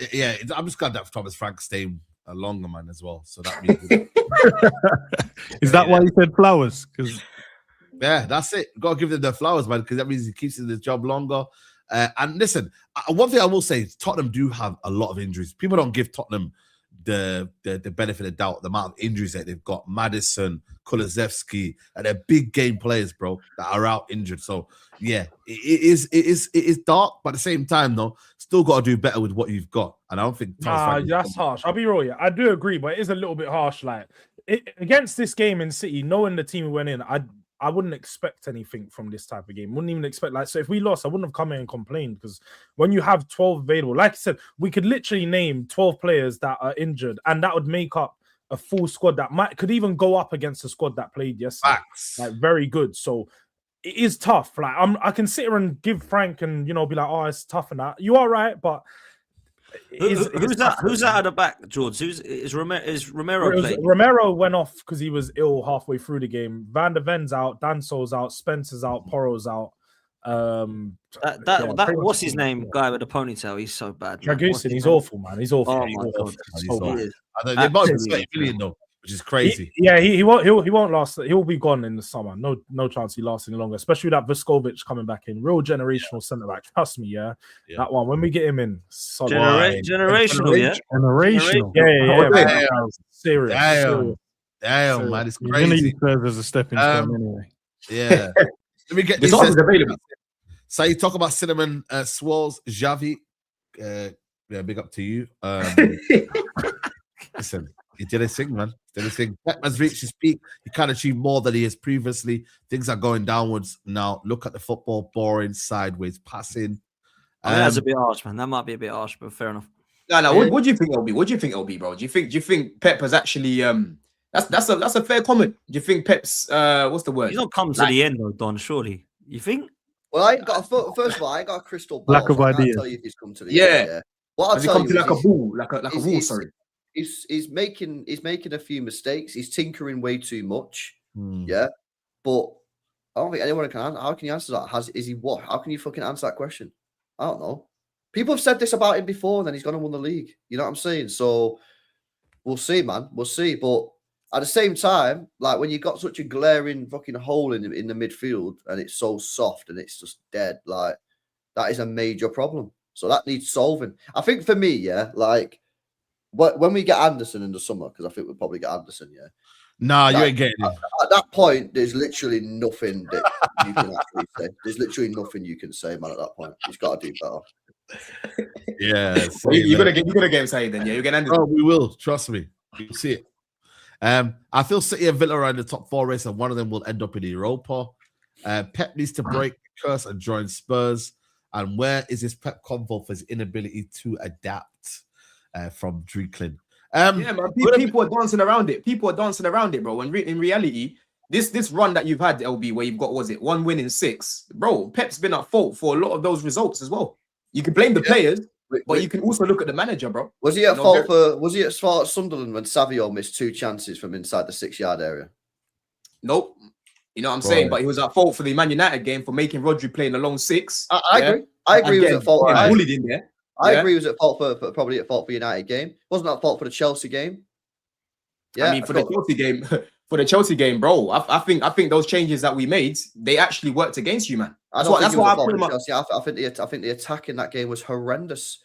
I'm just glad that Thomas Frank stayed a longer, man, as well. So that means is that why he said flowers? Because that's it. Got to give them their flowers, man, because that means he keeps in the job longer. And listen, one thing I will say is Tottenham do have a lot of injuries. People don't give Tottenham the benefit of doubt, the amount of injuries that they've got. Madison, Kulusevski, and they're big game players, bro, that are out injured. So yeah, it is dark, but at the same time, though, still got to do better with what you've got. And I don't think that's harsh. I'll be real, yeah. I do agree, but it is a little bit harsh. Like against this game in City, knowing the team we went in, I wouldn't expect anything from this type of game. Wouldn't even expect, so if we lost, I wouldn't have come in and complained, because when you have 12 available, like I said, we could literally name 12 players that are injured, and that would make up a full squad that could even go up against a squad that played yesterday. Facts. Like very good. So it is tough. Like I can sit here and give Frank and be like, oh, it's tough and that. You are right, but who's that at the back, George? Is Romero playing? Romero went off because he was ill halfway through the game. Van der Ven's out, Danso's out, Spencer's out, Poro's out. What's his name? Guy with the ponytail. He's so bad. Dragusin, he's awful, man. He's awful. Oh my god, they might be 30 million though, which is crazy. He won't last. He'll be gone in the summer. No chance he lasts any longer. Especially with that Vescovic coming back in, real generational centre back. Trust me, that one when we get him in, generational. Yeah. Serious. Damn, man, it's crazy. Serves as a stepping stone anyway. Yeah. Let me get this. So you talk about Cinnamon Swirls, Xavi. Big up to you. Listen, he did his thing, man. Pep has reached his peak. He can't achieve more than he has previously. Things are going downwards now. Look at the football, boring, sideways passing. That's a bit harsh, man. That might be a bit harsh, but fair enough. No. What do you think, LB? What do you think, LB, bro? Do you think Pep has actually That's a fair comment. Do you think Pep's what's the word? He's not come to the end though, Don. Surely you think? Well, I ain't got first of all, I ain't got a crystal ball. Lack of idea. I can't tell you if he's come to the end. Yeah. What Has he come to like a ball, like a wall? Sorry. he's making a few mistakes. He's tinkering way too much. Hmm. Yeah, but I don't think anyone can. How can you answer that? Is he what? How can you fucking answer that question? I don't know. People have said this about him before, and then he's gone and won the league. You know what I'm saying? So we'll see, man. We'll see. But at the same time, like when you've got such a glaring fucking hole in the midfield and it's so soft and it's just dead, like that is a major problem. So that needs solving. I think for me, yeah, like when we get Anderson in the summer, because I think we'll probably get Anderson, yeah. Nah, you ain't getting him. At that point, there's literally nothing that you can actually say. There's literally nothing you can say, man. At that point, he's got to do better. Yeah, you're gonna get him Saeed then. Yeah, you're gonna. Oh, we will. Trust me. You'll see it. I feel City and Villa are in the top 4 race, and one of them will end up in Europa. Pep needs to break the curse and join Spurs. And where is his Pep convo for his inability to adapt? From Dreeklin. Yeah, man. People are dancing around it. People are dancing around it, bro. When in reality, this run that you've had, LB, where you've got, was it 1 win in 6, bro? Pep's been at fault for a lot of those results as well. You can blame the players, but you can also look at the manager, bro. Was he at fault for? Was he at fault at Sunderland when Savio missed 2 chances from inside the 6-yard area? Nope. You know what I'm saying? But he was at fault for the Man United game for making Rodri play in a long 6. I agree. I agree. He was at fault. Bullied in there. I agree. He was at fault for probably at fault for United game. Wasn't at fault for the Chelsea game. Yeah, I mean for the Chelsea game, bro. I think those changes that we made, they actually worked against you, man. That's what I pretty much. I think the attack in that game was horrendous.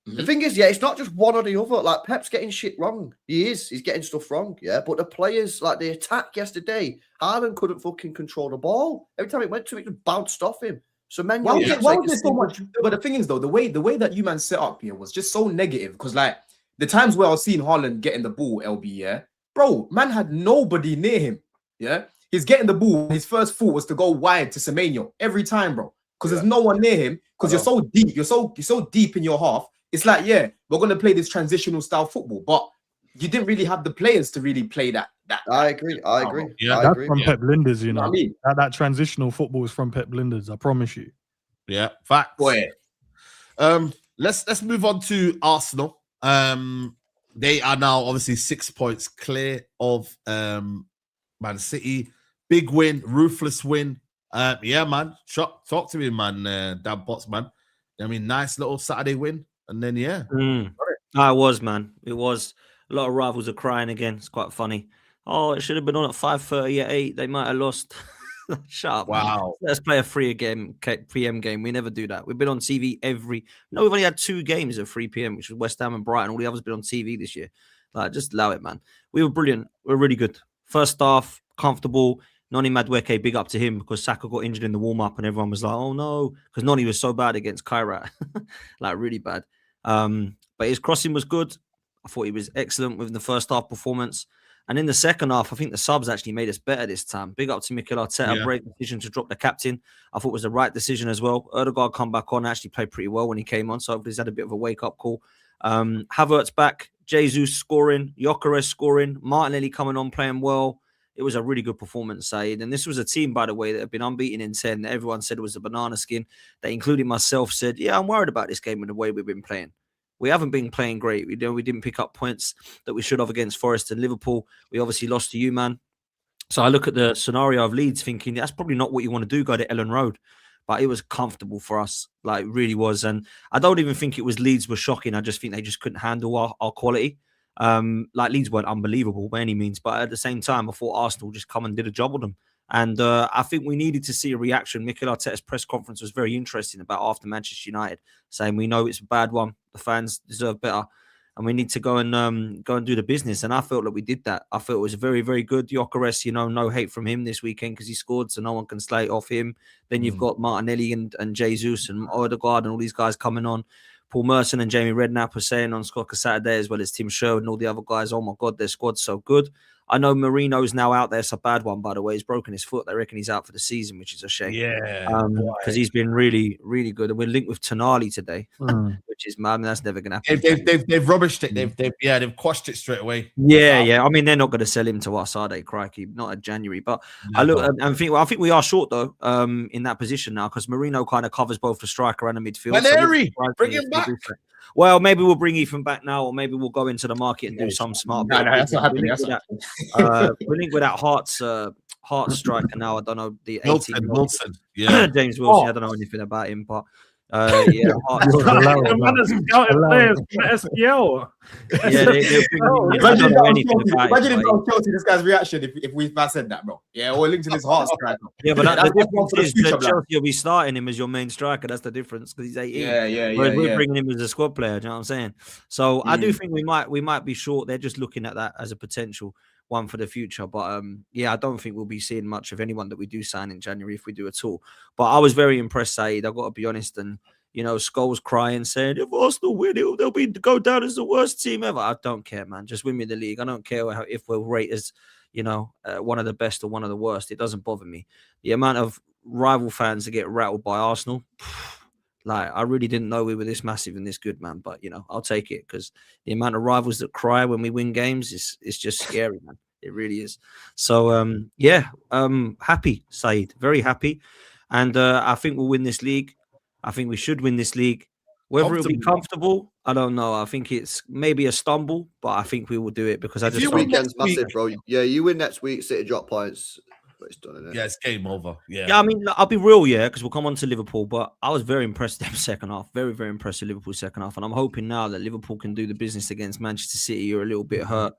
The thing is, it's not just one or the other. Like Pep's getting shit wrong. He's getting stuff wrong. Yeah, but the players, like the attack yesterday, Haaland couldn't fucking control the ball. Every time it went to it, it bounced off him. So man, why was there so much? But the thing is, though, the way that you man set up here was just so negative. Because like the times where I was seeing Haaland getting the ball, LB, yeah, bro, man had nobody near him. Yeah, he's getting the ball. His first thought was to go wide to Semenyo every time, bro. Because there's no one near him. Because you're so deep. You're so deep in your half. It's like, yeah, we're gonna play this transitional style football, but you didn't really have the players to really play that. I agree. Yeah, that's from Pep Linders, you know. What I mean? That transitional football is from Pep Linders, I promise you. Yeah, facts. Boy. Let's move on to Arsenal. They are now obviously 6 points clear of Man City. Big win, ruthless win. Yeah, man. Talk to me, man. Dan Potts, man. I mean, nice little Saturday win. And then, yeah. It was, man. It was. A lot of rivals are crying again. It's quite funny. Oh, it should have been on at 5:30 at 8. They might have lost. Shut up. Wow. Man. Let's play a 3 p.m. game. We never do that. We've been on TV we've only had 2 games at 3 p.m., which was West Ham and Brighton. All the others have been on TV this year. Like, just allow it, man. We were brilliant. We were really good. First half, comfortable. Noni Madueke, big up to him because Saka got injured in the warm-up and everyone was like, oh no, because Noni was so bad against Carrick. Like, really bad. But his crossing was good. I thought he was excellent with the first half performance. And in the second half, I think the subs actually made us better this time. Big up to Mikel Arteta. Yeah. Brave decision to drop the captain. I thought it was the right decision as well. Ødegaard come back on, actually played pretty well when he came on. So he's had a bit of a wake-up call. Havertz back. Jesus scoring. Gyökeres scoring. Martinelli coming on, playing well. It was a really good performance, Saeed. And this was a team, by the way, that had been unbeaten in 10. Everyone said it was a banana skin. They, including myself, said, yeah, I'm worried about this game and the way we've been playing. We haven't been playing great. We didn't pick up points that we should have against Forest and Liverpool. We obviously lost to you, man. So I look at the scenario of Leeds thinking that's probably not what you want to do, go to Ellen Road. But it was comfortable for us, like it really was. And I don't even think it was Leeds were shocking. I just think they just couldn't handle our quality. Like Leeds weren't unbelievable by any means. But at the same time, I thought Arsenal just come and did a job with them. And I think we needed to see a reaction. Mikel Arteta's press conference was very interesting about after Manchester United, saying we know it's a bad one. The fans deserve better, and we need to go and do the business. And I felt that we did that. I felt it was very, very good. Gyökeres, no hate from him this weekend because he scored, so no one can slate off him. Then you've got Martinelli and Jesus and Ødegaard and all these guys coming on. Paul Merson and Jamie Redknapp were saying on Scott Saturday, as well as Tim Sherwood and all the other guys, oh my God, their squad's so good. I know Marino's now out there. It's a bad one, by the way. He's broken his foot. They reckon he's out for the season, which is a shame. Yeah. Because he's been really, really good. And we're linked with Tonali today, which is mad. I mean, that's never going to happen. They've rubbished it. They've quashed it straight away. Yeah. I mean, they're not going to sell him to us, are they? Crikey, not at January. But I look and think. Well, I think we are short though in that position now because Marino kind of covers both the striker and the midfield. Valeri, bring him back. Well, maybe we'll bring Ethan back now, or maybe we'll go into the market and do some smart. No, that's not happening. We're linked with that Heart striker now. I don't know the 18 Wilson. Yeah, James Wilson. I don't know anything about him, but yeah, the man has scouted players for SPL. Imagine if I was Chelsea, this guy's reaction if I said that, bro. Yeah, or linked to this Heart striker. Yeah, but the difference is that Chelsea will be starting him as your main striker. That's the difference because he's 18. Yeah. We're bringing him as a squad player. Do you know what I'm saying? So I do think we might be short. They're just looking at that as a potential one for the future. But yeah, I don't think we'll be seeing much of anyone that we do sign in January if we do at all. But I was very impressed, Saeed. I've got to be honest. And you know, Scholes crying, saying if Arsenal win, they'll go down as the worst team ever. I don't care, man. Just win me the league. I don't care if we're rated as, you know, one of the best or one of the worst. It doesn't bother me. The amount of rival fans that get rattled by Arsenal, like I really didn't know we were this massive and this good, man. But you know, I'll take it because the amount of rivals that cry when we win games is just scary, man. It really is. So yeah, happy, Saeed, very happy, and I think we'll win this league. I think we should win this league. Whether it'll be comfortable, I don't know. I think it's maybe a stumble, but I think we will do it because I just weekend's massive, bro. Yeah, you win next week, City drop points. But it's done, isn't it? Yeah, it's game over. Yeah, I mean, I'll be real, yeah, because we'll come on to Liverpool, but I was very impressed with them second half. Very, very impressed with Liverpool second half. And I'm hoping now that Liverpool can do the business against Manchester City. You're a little bit hurt.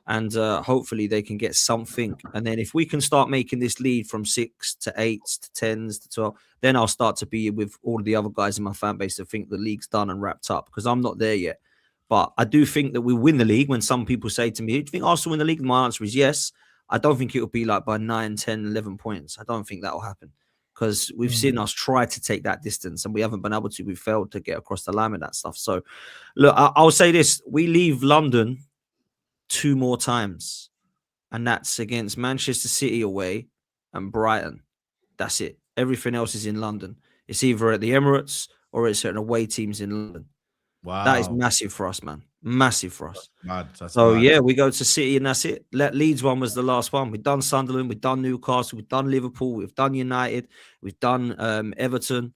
And hopefully they can get something. And then if we can start making this lead from 6 to 8 to 10s to 12, then I'll start to be with all the other guys in my fan base that think the league's done and wrapped up because I'm not there yet. But I do think that we win the league. When some people say to me, do you think Arsenal win the league? My answer is yes. I don't think it will be like by 9, 10, 11 points. I don't think that will happen because we've seen us try to take that distance and we haven't been able to. We've failed to get across the line with that stuff. So, look, I'll say this. We leave London 2 more times, and that's against Manchester City away and Brighton. That's it. Everything else is in London. It's either at the Emirates or it's at away teams in London. Wow, that is massive for us, man. Massive for us. That's so mad. Yeah, we go to City and that's it. Leeds one was the last one. We've done Sunderland, we've done Newcastle, we've done Liverpool, we've done United, we've done Everton.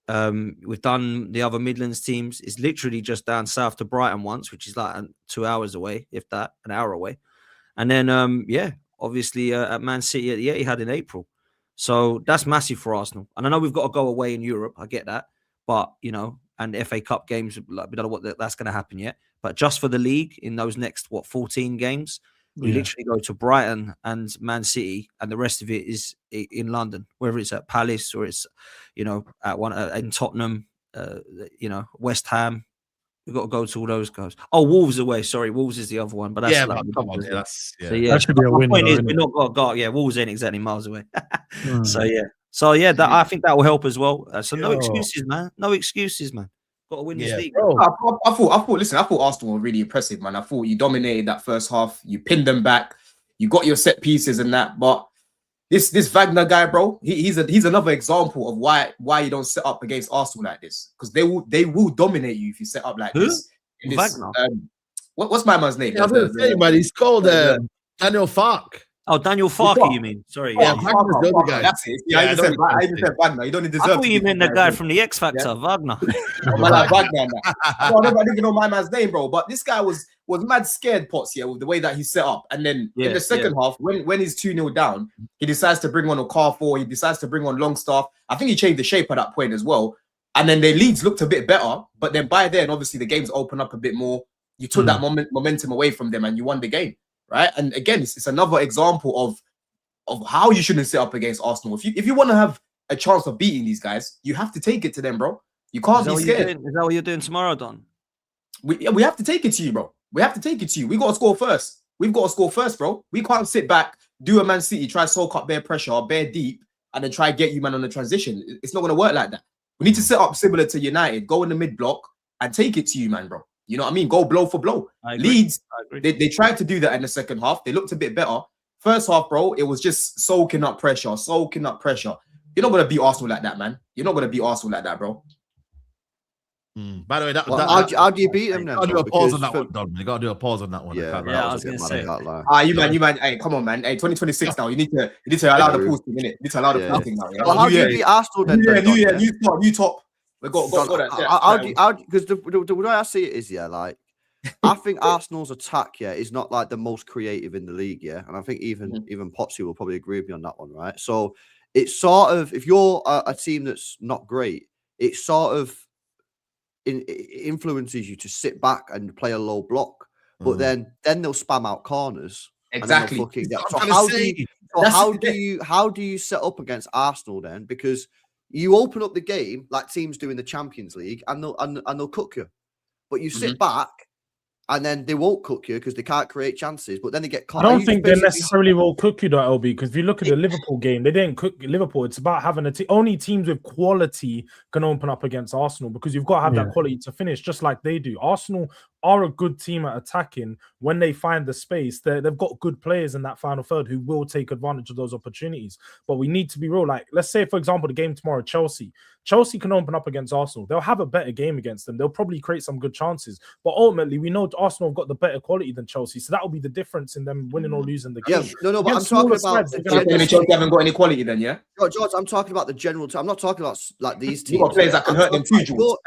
We've done the other Midlands teams. It's literally just down south to Brighton once, which is like 2 hours away, if that, an hour away. And then, yeah, obviously at Man City at the Etihad in April. So that's massive for Arsenal. And I know we've got to go away in Europe. I get that. But, you know, and FA Cup games, like, we don't know what that's going to happen yet. But just for the league in those next, 14 games, we literally go to Brighton and Man City, and the rest of it is in London, whether it's at Palace or it's, you know, at one in Tottenham, you know, West Ham. We've got to go to all those guys. Oh, Wolves away. Sorry, Wolves is the other one. But that's that should be a win. Point is, we're not got yeah, Wolves ain't exactly miles away. So yeah, that I think that will help as well. So no excuses, man. No excuses, man. Got to win this league. I thought. Listen, I thought Arsenal were really impressive, man. I thought you dominated that first half. You pinned them back. You got your set pieces and that. But this Wagner guy, bro, he's another example of why you don't set up against Arsenal like this, because they will dominate you if you set up like this. Wagner. What's my man's name? Yeah, man, he's called Daniel Farke. Oh, Daniel Farke, you mean? Sorry, yeah. Wagner's the other guy. That's it. Yeah, I even said Wagner. You don't deserve. I thought you meant the guy from the X Factor, Wagner. Wagner. I don't even know my man's name, bro. But this guy was mad scared, Potts, with the way that he set up. And then in the second half, when he's 2-0 down, he decides to bring on Okafor. He decides to bring on Longstaff. I think he changed the shape at that point as well. And then their leads looked a bit better. But then by then, obviously, the game's opened up a bit more. You took that momentum away from them and you won the game. Right, and again, it's another example of how you shouldn't set up against Arsenal. If you want to have a chance of beating these guys, you have to take it to them, bro. You can't be scared. Is that what you're doing tomorrow, Don? We have to take it to you, bro. We have to take it to you. We got to score first. We've got to score first, bro. We can't sit back, do a Man City, try to soak up bare pressure, bare deep, and then try to get you, man, on the transition. It's not going to work like that. We need to set up similar to United, go in the mid block and take it to you, man, bro. You know what I mean? Go blow for blow. Leeds, they tried to do that in the second half. They looked a bit better. First half, bro, it was just soaking up pressure. You're not going to beat Arsenal like that, man. You're not going to beat Arsenal like that, bro. By the way, how do you beat them then? You got to do a pause on that one, Don. You got to do a pause on that one. Yeah, I was going to say. You man. Hey, come on, man. Hey, 2026 now. You need to allow the pause thing, innit? You need to allow the pause thing now. Well, how do you beat Arsenal then? New top. Go Because the way I see it is, like, I think Arsenal's attack, is not like the most creative in the league, and I think even Potsy will probably agree with me on that one, right? So it's sort of, if you're a team that's not great, it sort of influences you to sit back and play a low block, but then they'll spam out corners. Exactly. So how do you set up against Arsenal then? Because you open up the game like teams do in the Champions League, and they'll cook you, but you sit back. And then they won't cook you because they can't create chances, but then they get caught. I don't think they necessarily will cook you, though, LB, because if you look at the Liverpool game, they didn't cook Liverpool. It's about having only teams with quality can open up against Arsenal, because you've got to have that quality to finish, just like they do. Arsenal are a good team at attacking when they find the space. They've got good players in that final third who will take advantage of those opportunities. But we need to be real. Like, let's say, for example, the game tomorrow, Chelsea can open up against Arsenal. They'll have a better game against them. They'll probably create some good chances. But ultimately, we know Arsenal have got the better quality than Chelsea. So that will be the difference in them winning or losing the game. Yeah, no, but I'm talking about... Chelsea haven't got any quality then, yeah? George, I'm talking about the general... I'm not talking about like these teams. You've got players that can hurt them too, George.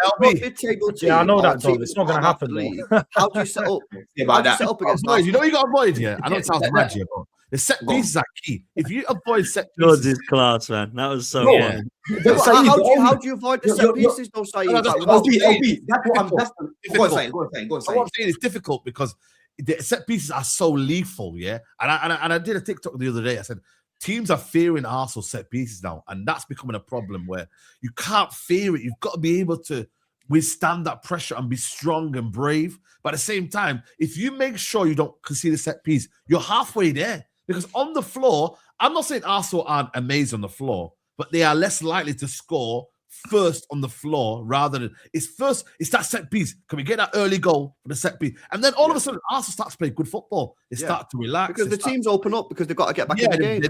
Yeah, I know that, John. It's not going to happen. How do you set up? Set up against you know what you got to avoid here? I know it sounds mad here, but the set pieces are key. If you avoid set pieces... George's class, man. That was so... How do you avoid the set pieces, though, Saeed? That's what I'm... Go on, Saeed. What I'm saying is difficult because the set pieces are so lethal, and I did a TikTok the other day. I said, teams are fearing Arsenal set pieces now, and that's becoming a problem where you can't fear it. You've got to be able to withstand that pressure and be strong and brave. But at the same time, if you make sure you don't concede a set piece, you're halfway there. Because on the floor, I'm not saying Arsenal aren't amazing on the floor, but they are less likely to score first on the floor rather than it's that set piece. Can we get that early goal for the set piece? And then all of a sudden, Arsenal starts to play good football. They start to relax. Because the teams open up because they've got to get back in the game. But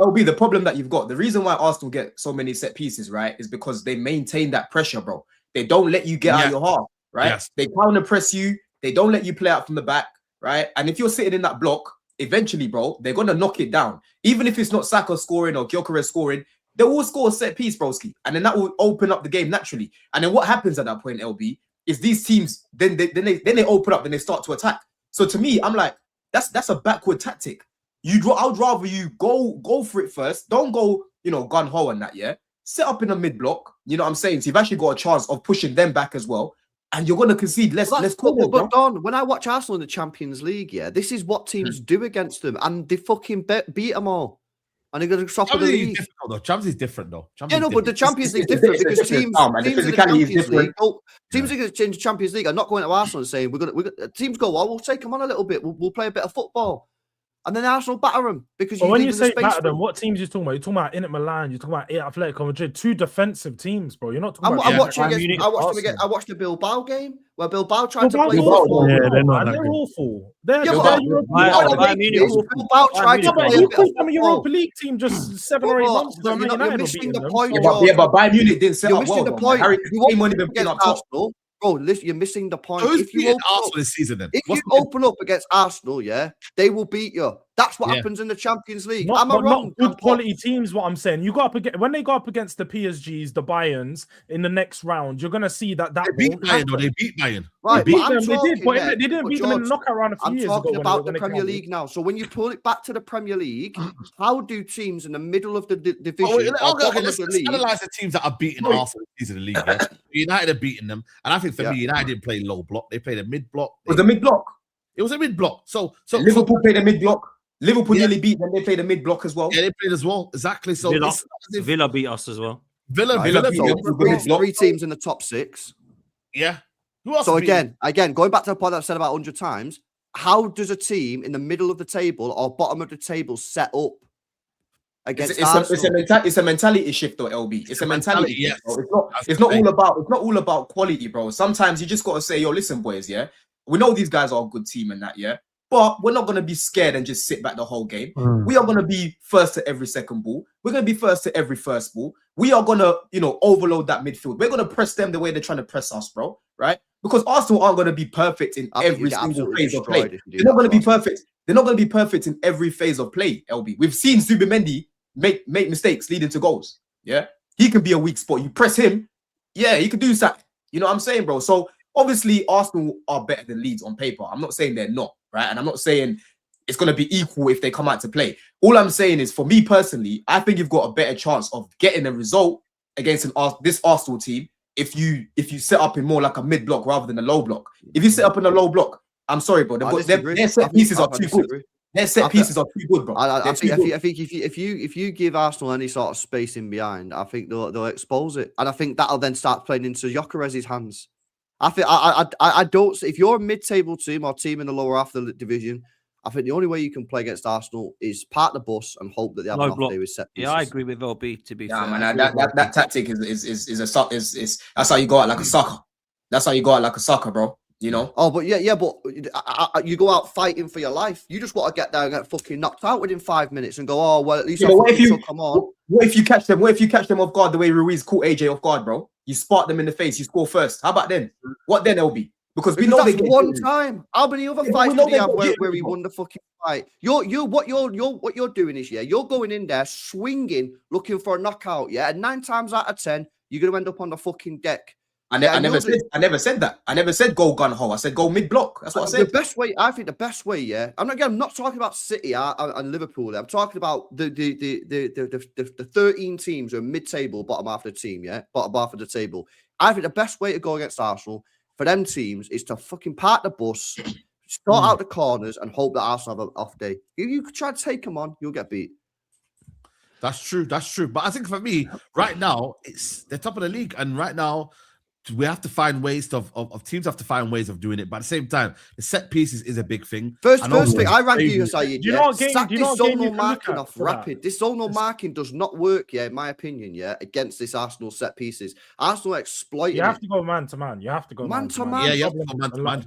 LB, the problem that you've got, the reason why Arsenal get so many set pieces, right, is because they maintain that pressure, bro. They don't let you get out of your half, right? Yes. They counter press you. They don't let you play out from the back, right? And if you're sitting in that block, eventually, bro, they're going to knock it down. Even if it's not Saka scoring or Gyökeres scoring, they will score a set piece, broski. And then that will open up the game naturally. And then what happens at that point, LB, is these teams, then they open up, then they start to attack. So to me, I'm like, that's a backward tactic. I would rather you go for it first. Don't go, gun-ho and that, Set up in a mid-block, you know what I'm saying? So you've actually got a chance of pushing them back as well. And you're going to concede less corners. But Don, when I watch Arsenal in the Champions League, this is what teams do against them, and they fucking beat them all. And they're going to stop the league. Champions is different, though. But the Champions League is different because teams in the Champions League are not going to Arsenal and saying teams go, well, we'll take them on a little bit. We'll play a bit of football. And then Arsenal batter them because when you say batter them, what teams are you talking about? You're talking about Inter Milan. You're talking about Atletico Madrid. Two defensive teams, bro. You're not talking about. I watched the Bilbao game where Bilbao tried to play football. Yeah, they're awful. They're Bilbao tried to play. You put them a Europa League team just 7 or 8 months ago. You're missing the point. But Bayern Munich didn't set up well. You're missing the point. You won't even get up Arsenal. Bro, listen, you're missing the point. If you open up against Arsenal, they will beat you. That's what happens in the Champions League. Am I wrong? Not good quality teams, what I'm saying. You got up when they go up against the PSGs, the Bayerns in the next round, you're gonna see that they beat Bayern. Right, they didn't beat them in the knockout round a few years ago. I'm talking about the Premier League now. So when you pull it back to the Premier League, how do teams in the middle of the division let's analyze the teams that are beating Arsenal in the league? United are beating them, and I think for me, United didn't play low block. They played a mid block. It was a mid block. It was a mid block. So Liverpool played a mid block. Liverpool nearly beat them. They played a mid block as well. Yeah, they played as well. Exactly. So Villa beat us as well. Villa beat 3 teams in the top 6. Yeah. Who else? So again, going back to the point that I've said about 100 times, how does a team in the middle of the table or bottom of the table set up against Arsenal? It's a mentality shift, though, LB. It's a mentality. Yes. It's not all about quality, bro. Sometimes you just got to say, yo, listen, boys, we know these guys are a good team and that, but we're not going to be scared and just sit back the whole game. We are going to be first to every second ball. We're going to be first to every first ball. We are going to, overload that midfield. We're going to press them the way they're trying to press us, bro. Right? Because Arsenal aren't going to be perfect in every single phase of play. They're not going to be perfect. They're not going to be perfect in every phase of play, LB. We've seen Zubimendi make mistakes leading to goals. Yeah? He can be a weak spot. You press him, Yeah, he could do that. You know what I'm saying, bro? So obviously Arsenal are better than Leeds on paper. I'm not saying they're not, right? And I'm not saying it's going to be equal if they come out to play. All I'm saying is, for me personally, I think you've got a better chance of getting a result against this Arsenal team if you set up in more like a mid block rather than a low block. If you set up in a low block, I'm sorry, bro, their set pieces are too good. Their set pieces are too good, bro. I think if you give Arsenal any sort of space in behind, I think they'll expose it, and I think that'll then start playing into Gyökeres's hands. I don't. If you're a mid-table team or team in the lower half of the division, I think the only way you can play against Arsenal is park the bus and hope that they have an off day with set pieces. Yeah, I agree with LB. To be fair, man, that tactic is that's how you go out like a sucker. That's how you go out like a sucker, bro. You know? Oh, but but you go out fighting for your life. You just want to get there and get fucking knocked out within 5 minutes and go, oh well, at least come on. What if you catch them? What if you catch them off guard the way Ruiz caught AJ off guard, bro? You spark them in the face. You score first. How about then? What then, LB? Because we know that's one time. How many other fights did he have where he won the fucking fight? What you're doing is you're going in there swinging, looking for a knockout. Yeah, and 9 times out of 10, you're gonna end up on the fucking deck. I never said that. I never said go gun ho. I said go mid block. That's what I said. I think the best way, yeah. I'm not talking about City and Liverpool. I'm talking about the 13 teams who are mid-table, bottom half of the team, yeah, bottom half of the table. I think the best way to go against Arsenal for them teams is to fucking park the bus, start out the corners, and hope that Arsenal have an off day. If you try to take them on, you'll get beat. That's true. But I think for me, right now, it's the top of the league, and right now, we have to find ways of teams have to find ways of doing it. But at the same time, the set pieces is a big thing. First thing, I rank you, Saeed. This zonal marking off rapid. This zonal marking does not work, in my opinion, against this Arsenal set pieces. Arsenal exploit. You have to go man to man. You have to go man to man. Yeah, you have to go man to man.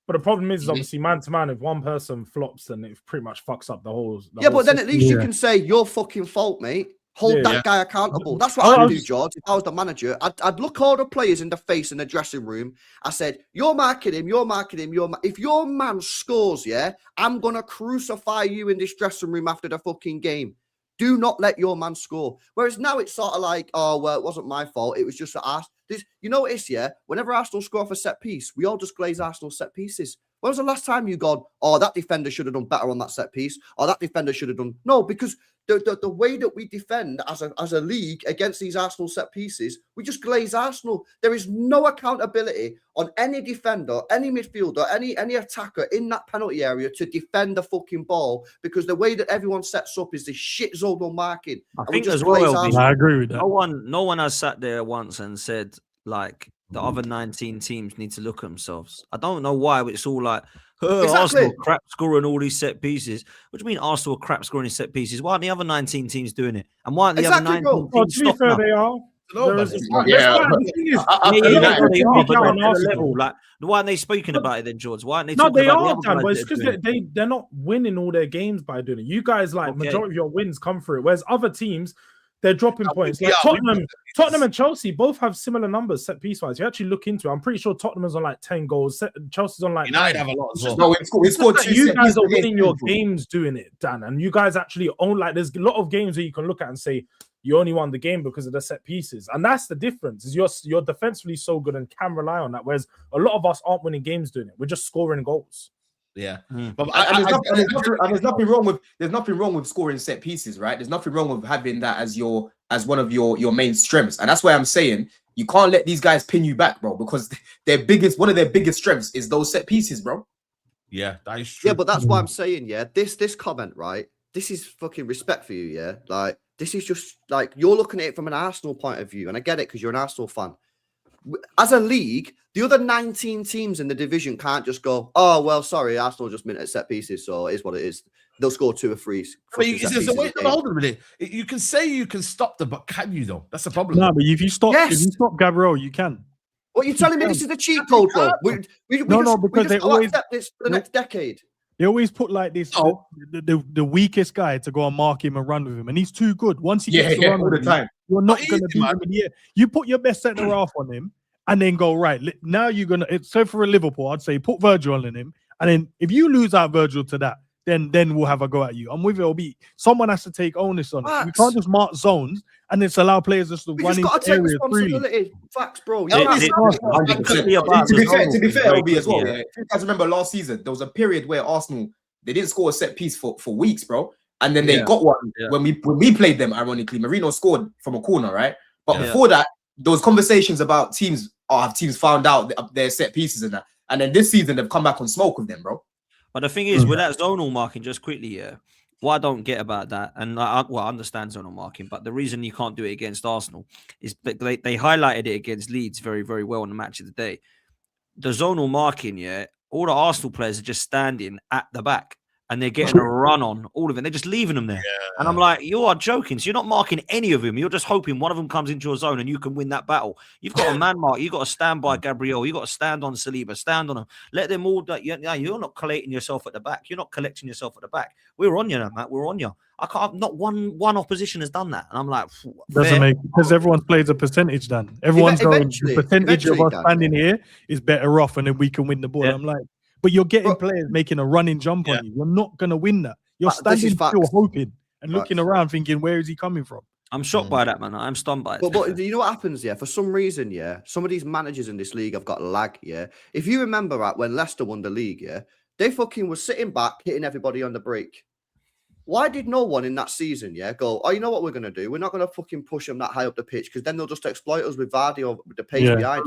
But the problem is obviously man to man. If one person flops, then it pretty much fucks up the whole. But then at least you can say your fucking fault, mate. Hold that guy accountable. That's what I'd do, George. If I was the manager, I'd look all the players in the face in the dressing room. I said, you're marking him. If your man scores, I'm going to crucify you in this dressing room after the fucking game. Do not let your man score. Whereas now it's sort of like, oh, well, it wasn't my fault. It was just that Arsenal. You notice, whenever Arsenal score off a set piece, we all just glaze Arsenal set pieces. When was the last time you gone, oh, that defender should have done better on that set piece, or that defender should have done... No, because the way that we defend as a league against these Arsenal set pieces, we just glaze Arsenal. There is no accountability on any defender, any midfielder, any attacker in that penalty area to defend the fucking ball, because the way that everyone sets up is this shit zonal marking. I think as well, I agree with that. No one has sat there once and said, like, the other 19 teams need to look at themselves. I don't know why it's all like, Arsenal crap scoring all these set pieces. What do you mean Arsenal crap scoring these set pieces? Why aren't the other 19 teams doing it? And why aren't the other 19 teams to be fair, they are. Like, why aren't they speaking about it then, George? Why aren't they? No, they are, Dan, but it's because they're not winning all their games by doing it. You guys, like, majority of your wins come through it, whereas other teams, they're dropping points. Like Tottenham and Chelsea both have similar numbers set piece wise. You actually look into it. I'm pretty sure Tottenham's on like 10 goals. Chelsea's on like United have a lot as well. No, we scored 2. You guys are winning your games doing it, Dan, and you guys actually own, like, there's a lot of games that you can look at and say you only won the game because of the set pieces, and that's the difference. Is you're defensively so good and can rely on that, whereas a lot of us aren't winning games doing it. We're just scoring goals. Yeah, but there's nothing wrong with scoring set pieces, right? There's nothing wrong with having that as one of your main strengths, and that's why I'm saying you can't let these guys pin you back, bro, because one of their biggest strengths is those set pieces, bro. Yeah, that is true. Yeah, but that's why I'm saying, this comment, right? This is fucking respect for you, like, this is just like, you're looking at it from an Arsenal point of view, and I get it because you're an Arsenal fan. As a league, the other 19 teams in the division can't just go, oh, well, sorry, Arsenal just minted set pieces, so it is what it is. They'll score 2 or 3. Hold on a minute. You can say you can stop them, but can you, though? That's the problem. No, but if you stop Gabriel, you can. What, you're telling me this is the cheat code, bro? Because they always accept this for the next decade. They always put like this, the weakest guy to go and mark him and run with him, and he's too good. Once he gets to run all the time, you're not going to beat him in the air. You put your best centre half on him, and then go, right, now you're going to... So for a Liverpool, I'd say put Virgil on him, and then if you lose out Virgil to that, then we'll have a go at you. I'm with LB. Someone has to take onus on it. We Facts. can't just mark zones and just allow players just to We run just into got to take areas freely. responsibility. Facts, bro. Yeah, Yeah, it's that's- 100%. To To be fair, very LB as well. quickly, Yeah. If you guys remember last season, there was a period where Arsenal they didn't score a set piece for weeks, bro. And then they Yeah. got one Yeah. when we played them. Ironically, Marino scored from a corner, right? But Yeah. before that, there was conversations about teams. Oh, have teams found out their set pieces and that? And then this season they've come back on smoke with them, bro. But the thing is, with that zonal marking, just quickly, yeah, what I don't get about that, and I understand zonal marking, but the reason you can't do it against Arsenal is that they highlighted it against Leeds very, very well in the match of the day. The zonal marking, yeah, all the Arsenal players are just standing at the back and they're getting a run on all of them. They're just leaving them there. And I'm like, you are joking. So you're not marking any of them. You're just hoping one of them comes into your zone and you can win that battle. You've got a man mark. You've got to stand by Gabriel. You've got to stand on Saliba. Stand on them. Let them all. You're not collating yourself at the back. You're not collecting yourself at the back. We're on you now, Matt. We're on you. I can't. Not one opposition has done that. And I'm like, Doesn't make because everyone plays a percentage. Dan, everyone's going the percentage of us standing here is better off, and then we can win the ball. Yeah. I'm like, but you're getting players making a running jump on you. You're not gonna win that. You're standing still hoping and looking around, thinking, where is he coming from? I'm shocked by that, man. I'm stunned by it. But you know what happens, yeah? For some reason, yeah, some of these managers in this league have got lag, yeah. If you remember, right, when Leicester won the league, yeah, they fucking were sitting back, hitting everybody on the break. Why did no one in that season, yeah, go, oh, you know what we're going to do? We're not going to fucking push them that high up the pitch because then they'll just exploit us with Vardy or with the pace behind.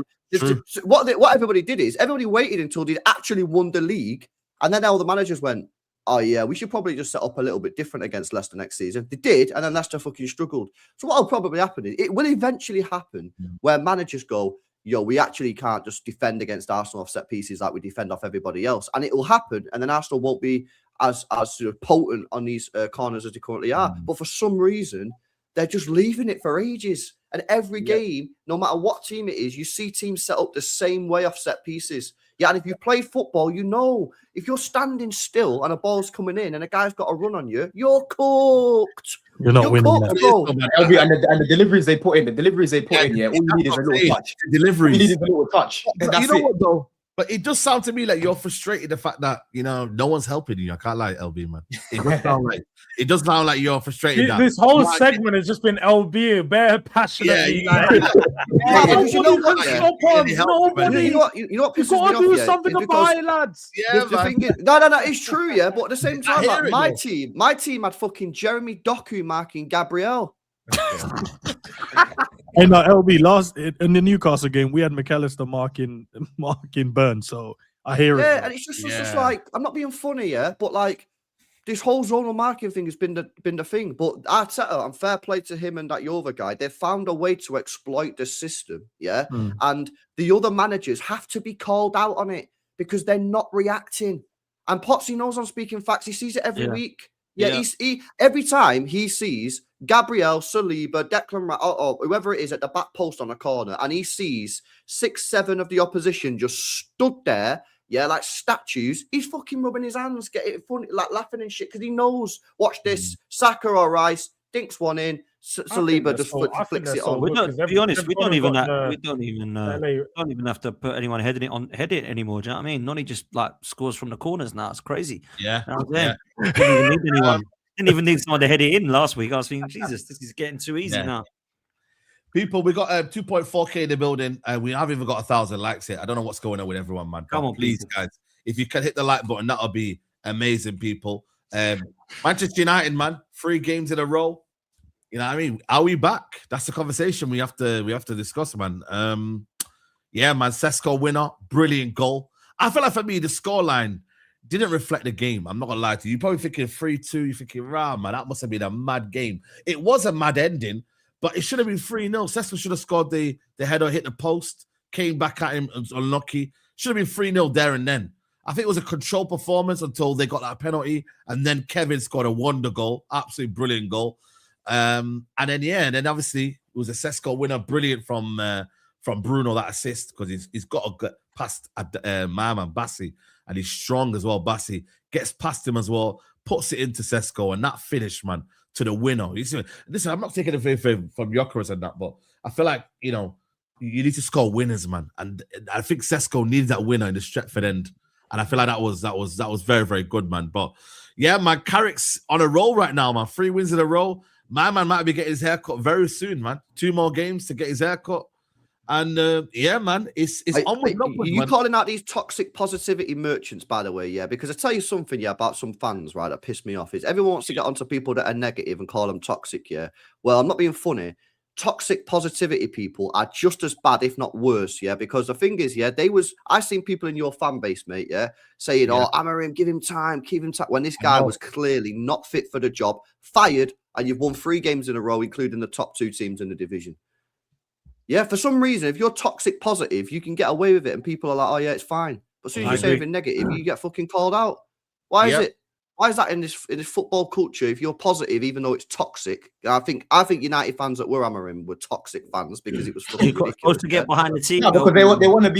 What everybody did is everybody waited until they'd actually won the league, and then all the managers went, oh, yeah, we should probably just set up a little bit different against Leicester next season. They did, and then Leicester fucking struggled. So what will probably happen is it will eventually happen where managers go, yo, we actually can't just defend against Arsenal off set pieces like we defend off everybody else. And it will happen, and then Arsenal won't be as sort of potent on these corners as they currently are. But for some reason, they're just leaving it for ages. And every game, no matter what team it is, you see teams set up the same way off set pieces. Yeah, and if you play football, you know, if you're standing still and a ball's coming in and a guy's got a run on you, you're cooked. You're not winning cooked, bro. And the deliveries they put in, yeah, all you need is a little touch. Deliveries. All you need is a little touch. But That's you know it. what though? But it does sound to me like you're frustrated the fact that no one's helping you. I can't lie, LB, man. It does sound like you're frustrated. This whole segment has just been LB bare passionately. You know what You gotta do something about it, lads. Yeah, the thing is, no, it's true, yeah. But at the same time, like, my team had fucking Jeremy Doku marking Gabriel. Hey, no, LB, last in the Newcastle game, we had McAllister marking Burns, so I hear it. Yeah, and it's just like, I'm not being funny, yeah, but like this whole zonal marking thing has been the thing. But Arteta, and fair play to him and that Jova guy, they found a way to exploit the system, yeah. And the other managers have to be called out on it because they're not reacting. And Potsy knows I'm speaking facts. He sees it every week. Yeah, he every time he sees Gabriel, Saliba, Declan Rice, or whoever it is at the back post on a corner, and he sees 6-7 of the opposition just stood there, yeah, like statues. He's fucking rubbing his hands, getting funny, like laughing and shit, because he knows. Watch this: Saka or Rice dinks one in, Saliba just flicks it on. To be honest, we don't even have to put anyone head it anymore. Do you know what I mean? Noni just like scores from the corners now. It's crazy. Yeah. Didn't even need anyone. Didn't even need someone to head it in last week. I was thinking, Jesus, this is getting too easy now. People, we got 2.4K in the building, and we haven't even got 1,000 likes yet. I don't know what's going on with everyone, man. Come on, please, guys. If you can hit the like button, that'll be amazing, people. Manchester United, man, 3 games in a row. You know what I mean? Are we back? That's the conversation we have to discuss, man. Yeah, man, Sesko winner, brilliant goal. I feel like for me, the scoreline didn't reflect the game. I'm not gonna lie to you. You're probably thinking 3-2. You're thinking, man, that must have been a mad game. It was a mad ending, but it should have been 3-0. Sesko should have scored the header, hit the post, came back at him, was unlucky. Should have been 3-0 there and then. I think it was a controlled performance until they got that penalty, and then Kevin scored a wonder goal, absolutely brilliant goal. And then obviously it was a Sesko winner, brilliant from Bruno, that assist, because he's got to get past my man Bassi, and he's strong as well. Bassi gets past him as well, puts it into Sesko, and that finish, man, to the winner. Listen, I'm not taking it from Gyökeres and that, but I feel like you need to score winners, man, and I think Sesko needed that winner in the Stretford end. And I feel like that was very, very good, man. But yeah, man, Carrick's on a roll right now, man. 3 wins in a row. My man might be getting his haircut very soon, man. 2 more games to get his haircut. And yeah, man, it's onward. You calling out these toxic positivity merchants, by the way, yeah? Because I tell you something, yeah, about some fans, right, that piss me off is everyone wants to get onto people that are negative and call them toxic, yeah? Well, I'm not being funny. Toxic positivity people are just as bad, if not worse, yeah? Because the thing is, yeah, I've seen people in your fan base, mate, yeah, saying, oh, Amorim, give him time, keep him time, when this guy was clearly not fit for the job, fired, and you've won 3 games in a row, including the top 2 teams in the division. Yeah, for some reason, if you're toxic positive, you can get away with it, and people are like, "Oh yeah, it's fine." But as soon as you say anything negative, you get fucking called out. Why is it? Why is that in this football culture? If you're positive, even though it's toxic, I think United fans that were Amorim were toxic fans because it was fucking ridiculous. Supposed to get behind the team. No, because they want to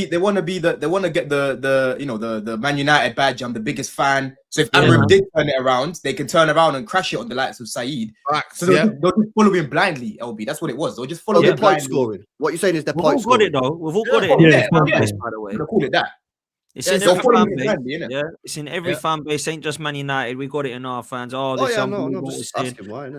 get the Man United badge. I'm the biggest fan. So if Amorim did turn it around, they can turn around and crash it on the likes of Saeed. So they'll just follow him blindly. LB, that's what it was. They'll just follow him blindly. Scoring. What you're saying is they're point scoring. We've all got it though. We've all got it. By the way, we'll call it that. It's in every fan base. It's in every fan base. Ain't just Man United. We got it in our fans. And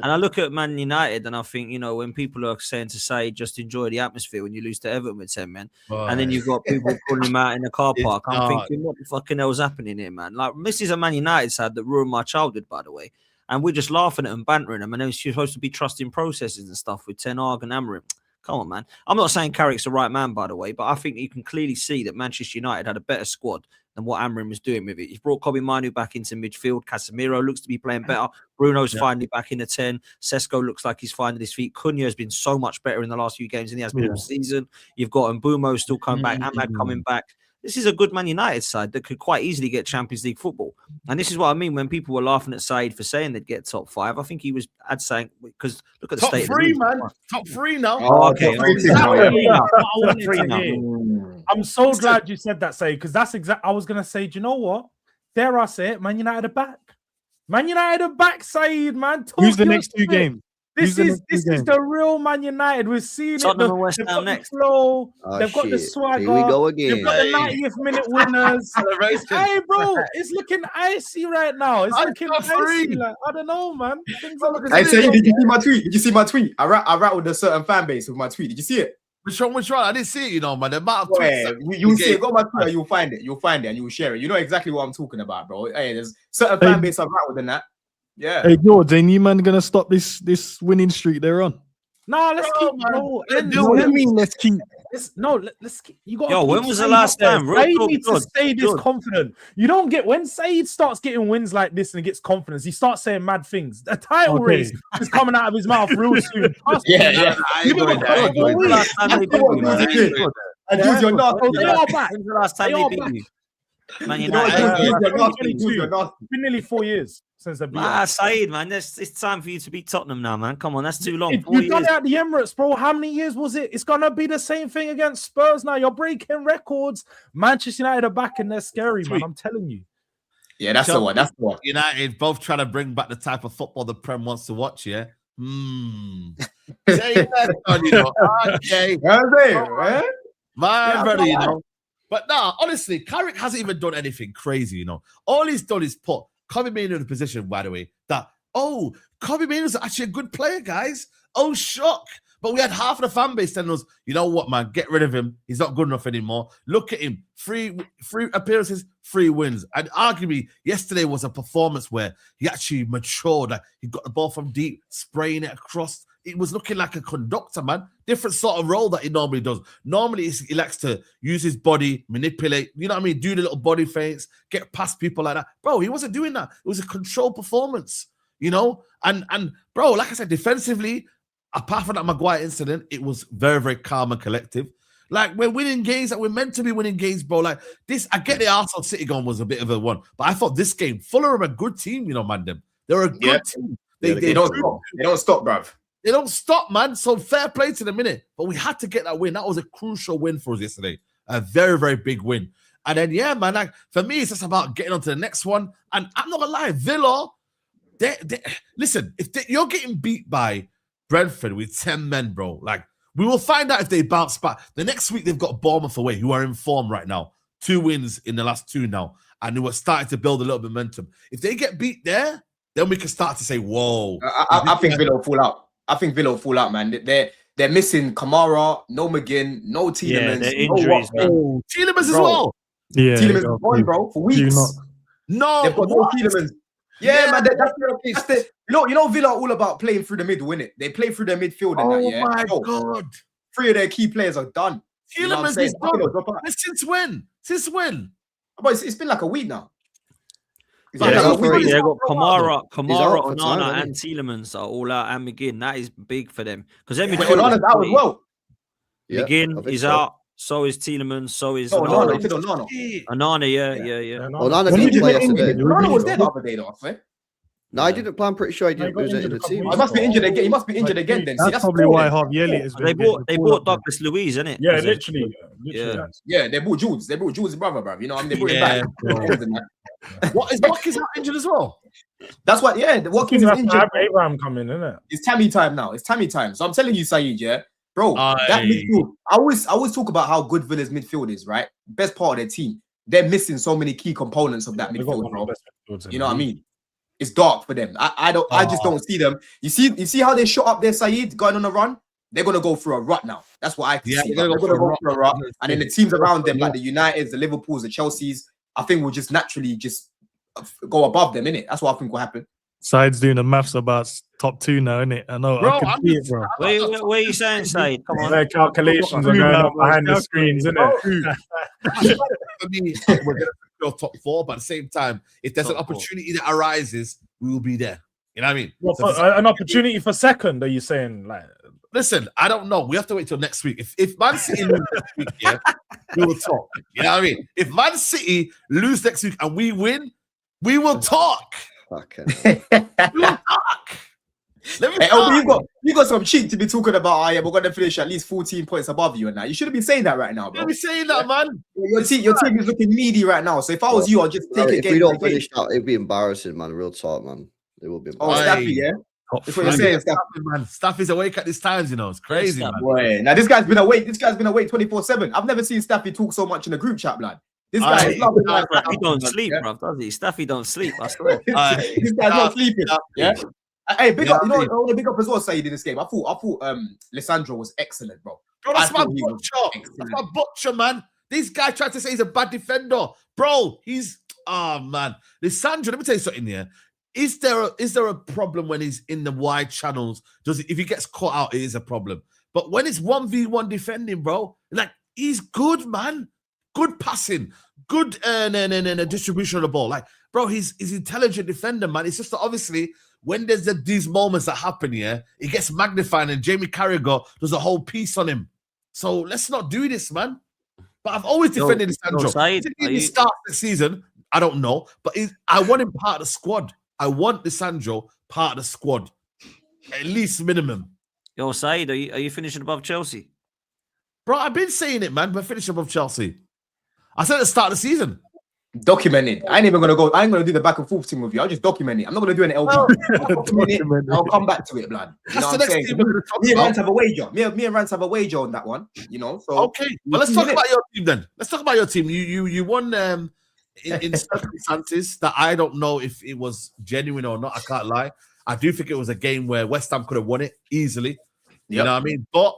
I look at Man United and I think, when people are saying to say just enjoy the atmosphere when you lose to Everton with 10 men, and then you've got people calling him out in the car park. I'm thinking, what the fucking hell's happening here, man? Like, this is a Man United side that ruined my childhood, by the way. And we're just laughing at them, bantering them, and they're supposed to be trusting processes and stuff with Ten Hag and Amorim. Come on, man. I'm not saying Carrick's the right man, by the way, but I think you can clearly see that Manchester United had a better squad than what Amorim was doing with it. He's brought Kobe Manu back into midfield. Casemiro looks to be playing better. Bruno's finally back in the 10. Sesko looks like he's finding his feet. Cunha has been so much better in the last few games than he has been all season. You've got Mbumo still coming back. Ahmad coming back. This is a good Man United side that could quite easily get Champions League football. And this is what I mean when people were laughing at Saeed for saying they'd get top 5. I think he was saying, because look at the state. Top 3, man. Top 3 now. Oh, okay. I'm so glad you said that, Saeed, because that's exactly. I was going to say, do you know what? Dare I say it? Man United are back. Man United are back, Saeed, man. Who's the next 2 games? This is the real Man United. We've seen Tottenham it. and West Ham next. Flow. They've got the swagger. Here we go again. They've got the 90th minute winners. Hey, bro, it's looking icy right now. It's looking icy. Like, I don't know, man. I say, did you see my tweet? Did you see my tweet? I rattled a certain fan base with my tweet. Did you see it? Which one? I didn't see it, man. The amount of tweets. You'll see it. Go on my Twitter. You'll find it. And you'll share it. You know exactly what I'm talking about, bro. Hey, there's certain fan base I've rattled in that. Yeah. Hey, George, ain't you man gonna stop this winning streak they're on? No, let's keep. Let's keep. Let's keep. You got. Yo, when was the last time? Saeed needs to stay this confident. You don't get when Saeed starts getting wins like this and gets confidence. He starts saying mad things. The title race is coming out of his mouth real soon. Yeah. And Jules, you're not. They are back. When's the last time they beat you? Man United. It's been nearly 4 years since they've beat Saeed, man, it's time for you to beat Tottenham now, man. Come on, that's too long. You've done it at the Emirates, bro. How many years was it? It's gonna be the same thing against Spurs now. You're breaking records. Manchester United are back and they're scary, man. I'm telling you. Yeah, that's the one. United both trying to bring back the type of football the Prem wants to watch, yeah? Say that, okay. My brother, But nah, honestly, Carrick hasn't even done anything crazy, All he's done is put Kobe Mainoo in a position, by the way, that, Kobe Mainoo's actually a good player, guys. Oh, shock. But we had half of the fan base telling us, you know what, man, get rid of him. He's not good enough anymore. Look at him. 3 appearances, 3 wins. And arguably, yesterday was a performance where he actually matured. Like, he got the ball from deep, spraying it across. It was looking like a conductor, man. Different sort of role that he normally does. Normally, he likes to use his body, manipulate, you know what I mean? Do the little body feints, get past people like that. Bro, he wasn't doing that. It was a controlled performance, And bro, like I said, defensively, apart from that Maguire incident, it was very, very calm and collective. Like, we're winning games that we're meant to be winning games, bro. Like, this, I get the Arsenal City game was a bit of a one, but I thought this game, Fulham are a good team, man, them. They're a good team. They don't stop, bruv. They don't stop, man. So fair play to them, innit? But we had to get that win. That was a crucial win for us yesterday. A very, very big win. And then, yeah, man, like, for me, it's just about getting on to the next one. And I'm not going to lie, Villa, listen, if you're getting beat by Brentford with 10 men, bro, like, we will find out if they bounce back. The next week, they've got Bournemouth away, who are in form right now. 2 wins in the last 2 now, and they were starting to build a little momentum. If they get beat there, then we can start to say, "Whoa!" I think Villa will fall out. I think Villa will fall out, man. They're missing Kamara, no McGinn, no Tielemans, they're injuries, no man. Oh, Tielemans as Bro. well. Yeah, Tielemans is gone, bro, for weeks. No, They've got no what? Tielemans. Yeah, man, that's the you know Villa are all about playing through the middle, innit? They play through their midfield and Oh that, yeah. my Bro, God! 3 of their key players are done. You know what I'm Tielemans saying? is done. Since when? Since when? But it's been like a week now. It's Yeah, been Yeah, like a he's week. they got Kamara, out for Onana, time, and Tielemans are all out, and McGinn. That is big for them because every But Onana's out as well. Yeah, I McGinn think is so. out. So is Tielemans. So is No, Onana. Onana. He said Onana. Onana, yeah. Onana When didn't did play he get yesterday. injured? Onana was there the other day, though, I swear. No, I didn't play. I'm pretty sure he No, he didn't got lose it in injured the a couple team. He must be injured again. He must be injured again then. See, That's probably why Harvey Elliott has been. They getting the ball bought up there. Douglas Luiz, isn't it? Yeah, literally. Yeah. Yeah, they brought Jules. They brought Jules' brother, bruv. You know, I mean, they brought Yeah, him back. What is Watkins not injured as well? That's what. Yeah, the Watkins is injured. Abraham coming, isn't it? It's Tammy time now. It's Tammy time. So I'm telling you, Saeed, yeah, bro. That Aye. midfield. I always talk about how good Villa's midfield is, right? Best part of their team. They're missing so many key components of that They got midfield, one bro. of the best midfields in You know the what I league. mean? It's dark for them. I just don't see them. You see how they shot up there, Saeed, going on a run? They're gonna go through a rut now. That's what I can Yeah, see. they're They're gonna gonna go go through through a a rut. rut, and then the teams around them, like the Uniteds, the Liverpools, the Chelseas, I think will just naturally just go above them, innit? That's what I think will happen. Side's doing the maths about top 2 now, innit? I know. Bro, I can I'm see just- it, bro. Where are you saying, Said? Come on. Their calculations are going on behind the screens, isn't it? For me, we're going to go top 4, but at the same time, if there's an Top 4. opportunity that arises, we will be there. You know what I mean? Well, So for, an opportunity for second, are you saying? Like, listen, I don't know. We have to wait till next week. If Man City lose next week, yeah, we will talk. You know what I mean? If Man City lose next week and we win, we will talk. Fucking We will talk. Let me Hey, talk. you got some cheek to be talking about. Oh, yeah, we're gonna finish at least 14 points above you and that. You shouldn't be saying that right now, bro. Let me saying that, man. Your team is looking needy right now. So if I was you, I'd just take it. If we don't finish that, it'd be embarrassing, man. Real talk, man. It will be Oh, embarrassing. Staffy, yeah. Top That's what you're saying, Staffy. Man, Staff is awake at these times, you know. It's crazy, Staff. man. Boy, now this guy's been awake. This guy's been awake 24/7. I've never seen Staffy talk so much in a group chat, blood. This guy Aye. is loving life. He don't man, sleep, yeah? bro, does he? Staffy don't sleep, I swear. This guy's not sleeping. Yeah. Hey, big up. You know, I want to big up as well. Saeed in this game. I thought Lissandro was excellent, bro. Bro, that's I my thought he was butcher. That's excellent. my butcher, man. This guy tried to say he's a bad defender. Bro, he's man. Lissandro, let me tell you something here. Is there a problem when he's in the wide channels? If he gets caught out, it is a problem. But when it's 1v1 defending, bro, like he's good, man. Good passing, good distribution of the ball. Like, bro, he's intelligent defender, man. It's just that obviously when there's these moments that happen here, it gets magnified, and Jamie Carrick does a whole piece on him. So let's not do this, man. But I've always defended Lissandro. Saeed, If he starts the season, I don't know, but I want him part of the squad. I want Lissandro part of the squad, at least minimum. Yo, Saeed, are you finishing above Chelsea? Bro, I've been saying it, man. We're finishing above Chelsea. I said at the start of the season. Documented. I ain't even gonna go. I ain't gonna do the back and forth thing with you. I'll just document it. I'm not gonna do an LP. I'll document it. I'll come back to it, blood. You know That's what the I'm next saying? thing we're going to talk Me and about. Rance have a wager. Me and Rance have a wager on that one. You know. So Okay, well, let's talk about your team then. Let's talk about your team. You won in circumstances that I don't know if it was genuine or not. I can't lie. I do think it was a game where West Ham could have won it easily. You know what I mean? But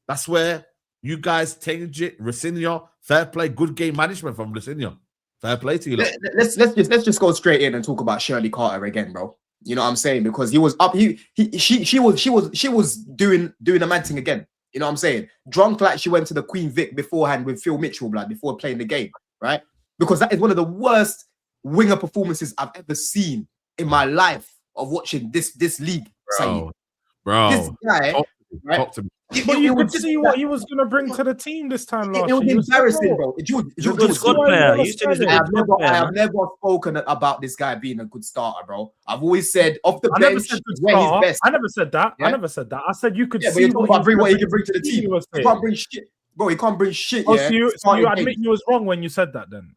that's where you guys changed it. Rosinho, fair play, good game management from Rosinho. Fair play to you. Look. let's just go straight in and talk about Shirley Carter again, bro. You know what I'm saying? Because he was up. She was doing a mad thing again. You know what I'm saying? Drunk like she went to the Queen Vic beforehand with Phil Mitchell, blood, before playing the game, right? Because that is one of the worst winger performances I've ever seen in my life of watching this league. Saeed. Bro, This guy, right? talk to me. but you could was see what he was going to bring to the team this time last It was year. embarrassing, bro. He's a good squad player. You said he's a I good have squad player, never man. spoken about this guy being a good starter, bro. I've always said off the I never bench said good is where he's starter. best. I never said that. Yeah? I never said that. I said you could Yeah, but see you're talking about what he can bring to the he team. was He saying. can't bring shit, bro. He can't bring shit. Oh, Yeah, so you starting admit games. you was wrong when you said that then?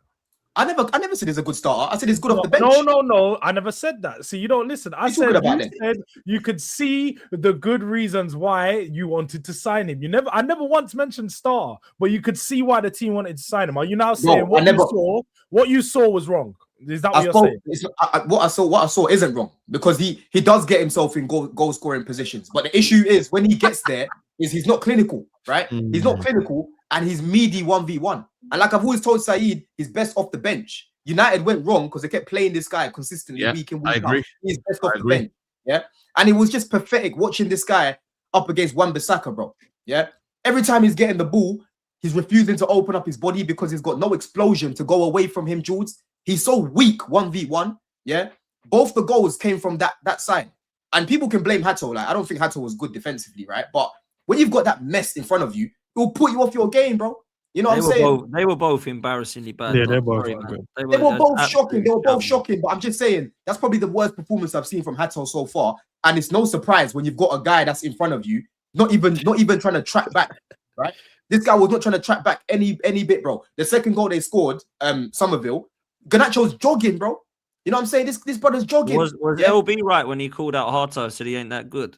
I never said he's a good starter. I said he's good off the bench. No. I never said that. See, you don't listen. I said you could see the good reasons why you wanted to sign him. I never once mentioned star, but you could see why the team wanted to sign him. Are you now saying what you saw was wrong? Is that what you're saying? What I saw isn't wrong, because he does get himself in goal scoring positions. But the issue is when he gets there, is he's not clinical, right? He's not clinical, and he's meaty 1v1. And like I've always told Saeed, he's best off the bench. United went wrong because they kept playing this guy consistently week in, week out. He's best off the bench. Yeah. And it was just pathetic watching this guy up against Wan-Bissaka, bro. Yeah. Every time he's getting the ball, he's refusing to open up his body because he's got no explosion to go away from him, Jules. He's so weak 1v1. Yeah. Both the goals came from that side. And people can blame Hato. Like, I don't think Hato was good defensively, right? But when you've got that mess in front of you, it will put you off your game, bro. You know what I'm saying? They were both embarrassingly bad. Yeah, they're both good. They were both shocking. They were both shocking. But I'm just saying, that's probably the worst performance I've seen from Hato so far. And it's no surprise when you've got a guy that's in front of you, not even trying to track back, right? This guy was not trying to track back any bit, bro. The second goal they scored, Somerville, Garnacho's jogging, bro. You know what I'm saying? This brother's jogging. Was LB right when he called out Hato, said he ain't that good?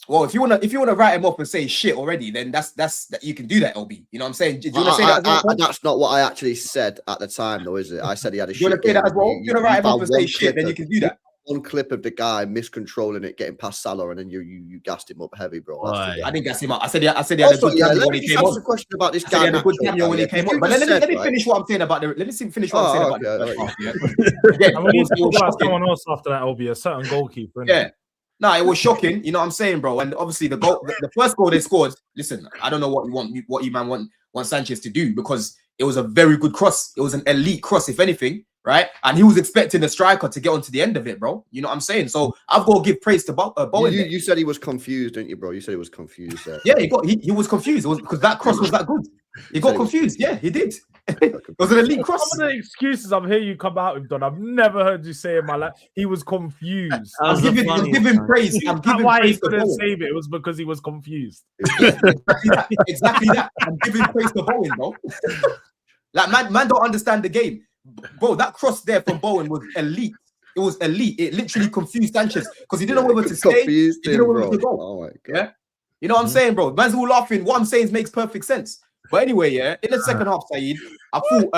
Well, if you wanna write him up and say shit already, then that's you can do that, LB. You know what I'm saying? Do you want to say that as well? That's not what I actually said at the time, though, is it? I said he had a shit. You want to say that as well? You want to write him up and say shit, then you can do that. One clip of the guy miscontrolling it, getting past Salah, and then you gassed him up heavy, bro. I didn't gas him up. I said he had a good cameo when he came on. Question about this guy. He had a good cameo when he came on. But let me finish what I'm saying about the. Let me finish what I'm saying about the. We need to talk about someone else after that. LB, a certain goalkeeper. Yeah. No, it was shocking. You know what I'm saying, bro? And obviously the first goal they scored. Listen, I don't know what you want Sanchez to do, because it was a very good cross. It was an elite cross, if anything, right? And he was expecting the striker to get onto the end of it, bro. You know what I'm saying? So I've got to give praise to Bowen. You said he was confused, didn't you, bro? You said he was confused. Yeah, he was confused. It was because that cross was that good. He got confused. Yeah, he did. It was an elite cross. Some of the excuses I'm hearing you come out with, Don, I've never heard you say in my life. He was confused. I'm giving praise. I'm giving why praise he couldn't save it. It was because he was confused. Exactly that. I'm giving praise to Bowen, bro. Like man don't understand the game, bro. That cross there from Bowen was elite. It was elite. It literally confused Sanchez because he didn't know whether to stay. He didn't know whether to go. Oh my God. Yeah, you know what I'm saying, bro. Man's all laughing. What I'm saying makes perfect sense. But anyway, yeah, in the second half, Saeed, I thought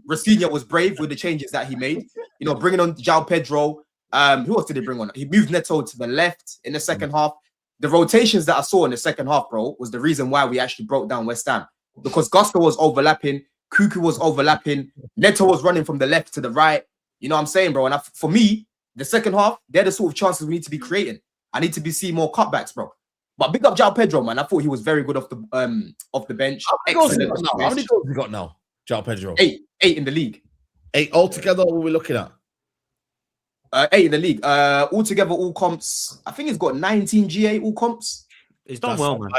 Rafinha was brave with the changes that he made. You know, bringing on João Pedro. Who else did he bring on? He moved Neto to the left in the second half. The rotations that I saw in the second half, bro, was the reason why we actually broke down West Ham, because Gusto was overlapping, Cuckoo was overlapping, Neto was running from the left to the right. You know what I'm saying, bro? And for me, the second half, they're the sort of chances we need to be creating. I need to be seeing more cutbacks, bro. But big up João Pedro, man. I thought he was very good off the bench. How many goals have he got now, João Pedro? 8 in the league. 8 altogether. What are we looking at? 8 in the league. Altogether, all comps. I think he's got 19 GA all comps. He's done well, man.